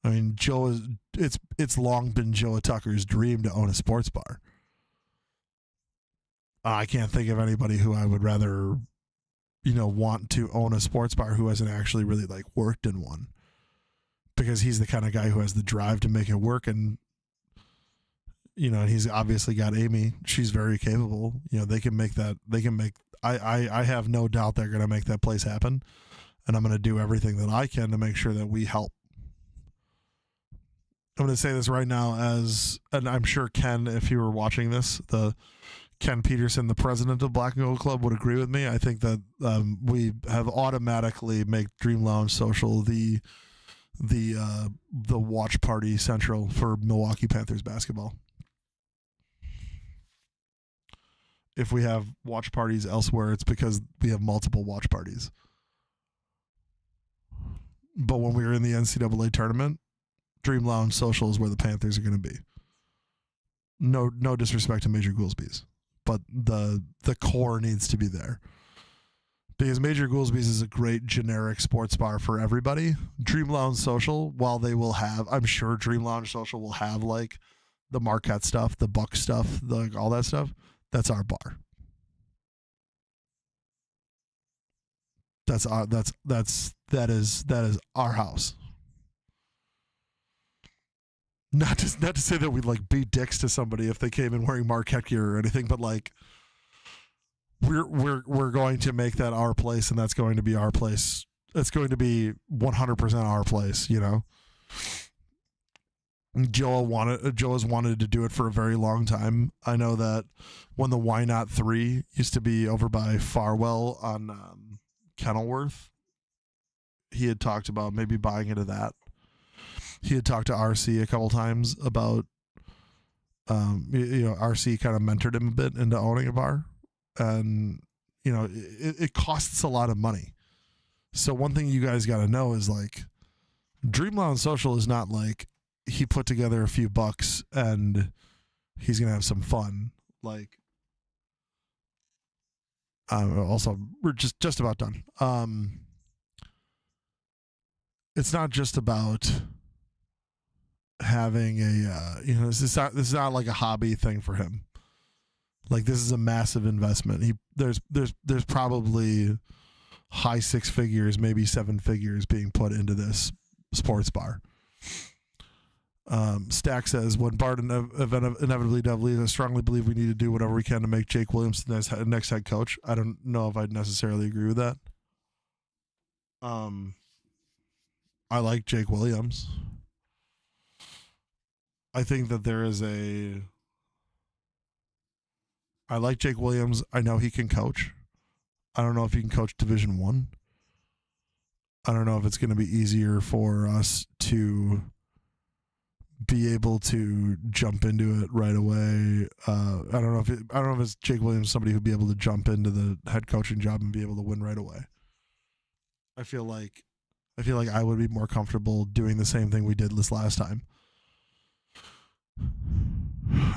I mean, it's long been Joa Tucker's dream to own a sports bar. I can't think of anybody who I would rather, want to own a sports bar who hasn't actually really worked in one, because he's the kind of guy who has the drive to make it work. And, he's obviously got Amy. She's very capable. They can make that, I have no doubt they're going to make that place happen. And I'm going to do everything that I can to make sure that we help. I'm going to say this right now and I'm sure Ken, if you were watching this, Ken Peterson, the president of Black and Gold Club, would agree with me. I think that we have automatically make Dream Lounge Social the watch party central for Milwaukee Panthers basketball. If we have watch parties elsewhere, it's because we have multiple watch parties. But when we were in the NCAA tournament, Dream Lounge Social is where the Panthers are going to be. No disrespect to Major Goolsby's, but the core needs to be there. Because Major Goolsby's is a great generic sports bar for everybody. Dream Lounge Social, while they will have, I'm sure Dream Lounge Social will have the Marquette stuff, the Buck stuff, all that stuff. That's our bar. That is our house. Not to say that we'd beat dicks to somebody if they came in wearing Marquette gear or anything, but we're going to make that our place, and that's going to be our place. It's going to be 100% our place, Joe's wanted to do it for a very long time. I know that when the Why Not 3 used to be over by Farwell on Kenilworth, he had talked about maybe buying into that. He had talked to RC a couple times about, RC kind of mentored him a bit into owning a bar. And, it costs a lot of money. So one thing you guys got to know is Dream Lounge Social is not he put together a few bucks and he's going to have some fun. Also, we're just about done. It's not just about having a, this is not like a hobby thing for him. This is a massive investment. There's probably high six figures, maybe seven figures being put into this sports bar. Stack says, when Bart inevitably leaves, I strongly believe we need to do whatever we can to make Jake Williams the next head coach. I don't know if I'd necessarily agree with that. I like Jake Williams. I think that there is I like Jake Williams. I know he can coach. I don't know if he can coach Division I. I don't know if it's going to be easier for us to be able to jump into it right away. I don't know if it's Jake Williams, somebody who'd be able to jump into the head coaching job and be able to win right away. I feel like I would be more comfortable doing the same thing we did this last time.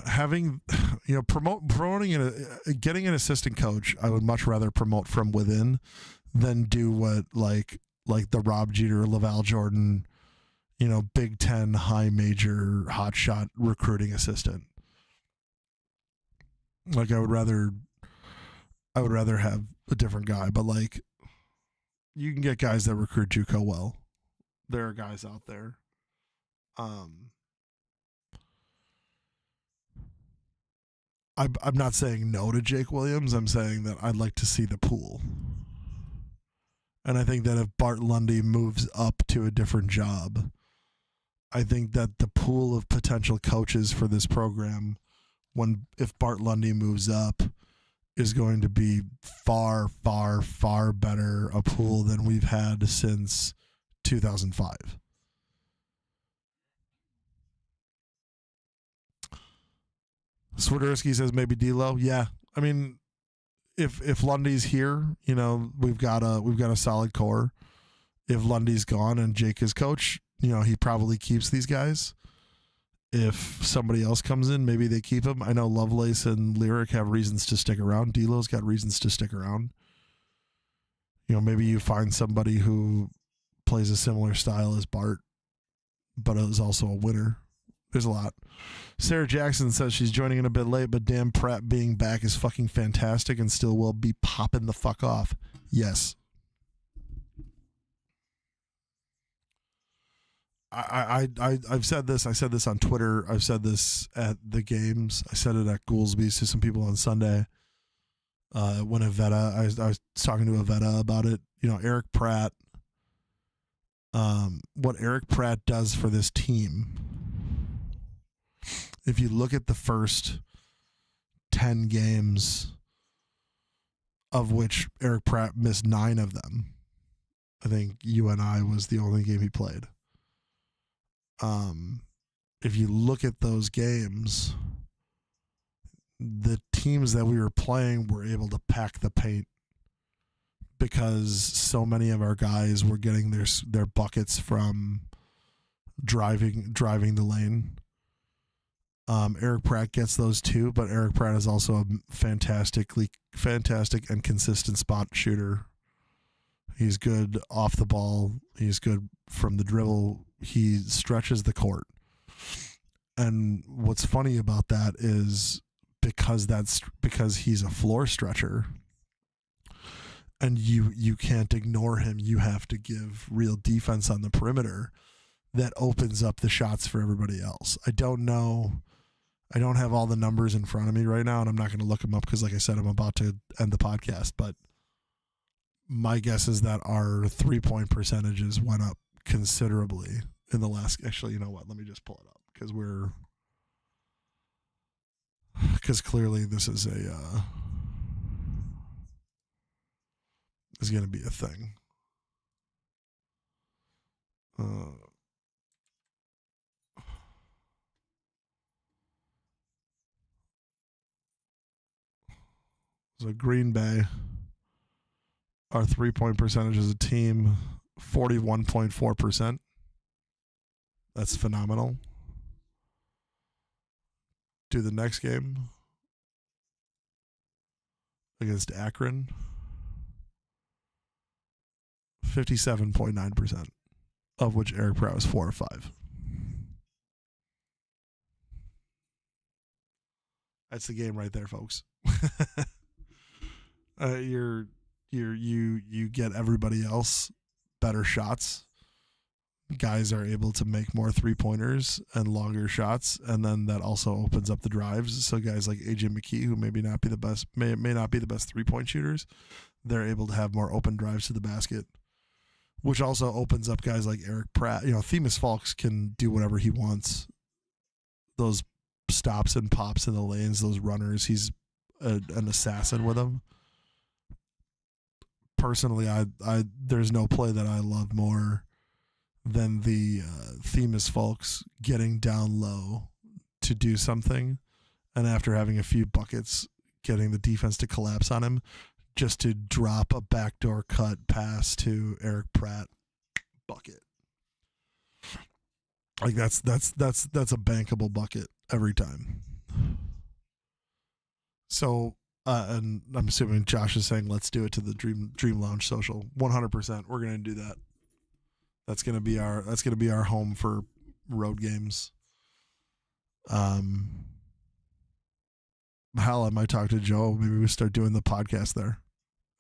Having, getting an assistant coach, I would much rather promote from within than do what like the Rob Jeter, Laval Jordan, Big Ten high major hotshot recruiting assistant. Like I would rather have a different guy, but like you can get guys that recruit JUCO well. There are guys out there. I'm not saying no to Jake Williams. I'm saying that I'd like to see the pool. And I think that if Bart Lundy moves up to a different job, I think that the pool of potential coaches for this program, if Bart Lundy moves up, is going to be far, far, far better a pool than we've had since 2005. Swiderski says maybe D'Lo. Yeah, I mean, if Lundy's here, we've got a solid core. If Lundy's gone and Jake is coach, he probably keeps these guys. If somebody else comes in, maybe they keep him. I know Lovelace and Lyric have reasons to stick around. D'Lo's got reasons to stick around. Maybe you find somebody who plays a similar style as Bart, but is also a winner. There's a lot. Sarah Jackson says she's joining in a bit late, but damn, Pratt being back is fucking fantastic and still will be popping the fuck off. Yes. I've said this. I said this on Twitter. I've said this at the games. I said it at Goolsby's to some people on Sunday. When Avetta, I was talking to Avetta about it. Eric Pratt. What Eric Pratt does for this team. If you look at the first 10 games, of which Eric Pratt missed 9 of them, I think UNI was the only game he played. If you look at those games, the teams that we were playing were able to pack the paint because so many of our guys were getting their buckets from driving the lane. Eric Pratt gets those too, but Eric Pratt is also a fantastic and consistent spot shooter. He's good off the ball. He's good from the dribble. He stretches the court. And what's funny about that is because he's a floor stretcher and you can't ignore him. You have to give real defense on the perimeter that opens up the shots for everybody else. I don't know. I don't have all the numbers in front of me right now, and I'm not going to look them up because, like I said, I'm about to end the podcast. But my guess is that our 3-point percentages went up considerably in the last. Actually, you know what? Let me just pull it up because clearly this is is going to be a thing. So Green Bay, our 3-point percentage as a team, 41.4%. That's phenomenal. Do the next game against Akron, 57.9%, of which Eric Pratt was 4 or 5. That's the game right there, folks. You get everybody else better shots. Guys are able to make more 3-pointers and longer shots, and then that also opens up the drives. So guys like AJ McKee, who maybe not be the best, may not be the best 3-point shooters, they're able to have more open drives to the basket, which also opens up guys like Eric Pratt. Themis Falks can do whatever he wants stops and pops in the lanes, those runners. He's an assassin with them. Personally, I there's no play that I love more than the Themis folks getting down low to do something, and after having a few buckets, getting the defense to collapse on him, just to drop a backdoor cut pass to Eric Pratt, bucket. Like that's a bankable bucket every time. So, and I'm assuming Josh is saying let's do it to the Dream Lounge social. 100%, we're gonna do that. That's gonna be our home for road games. Hell, I might talk to Joe. Maybe we start doing the podcast there.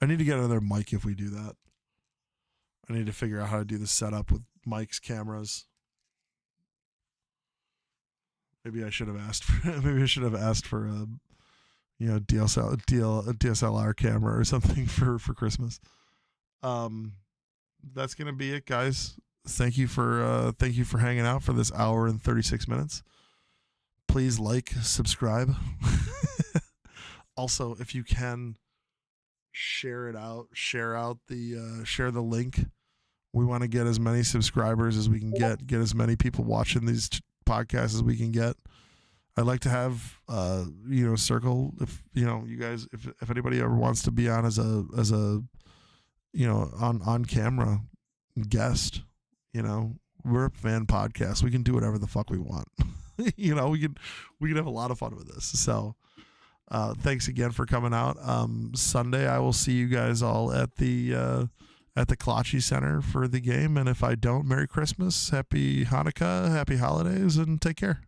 I need to get another mic if we do that. I need to figure out how to do the setup with mics, cameras. Maybe I should have asked for a DSLR camera or something for Christmas. That's gonna be it, guys. Thank you for hanging out for this hour and 36 minutes. Please like, subscribe. Also, if you can, share the link. We want to get as many subscribers as we can get as many people watching these podcasts as we can get. I'd like to have circle, if you guys, if anybody ever wants to be on as a on camera guest, we're a fan podcast. We can do whatever the fuck we want. we can have a lot of fun with this. So thanks again for coming out. Sunday I will see you guys all at the Klatchy Center for the game, and if I don't, Merry Christmas, Happy Hanukkah, Happy Holidays, and take care.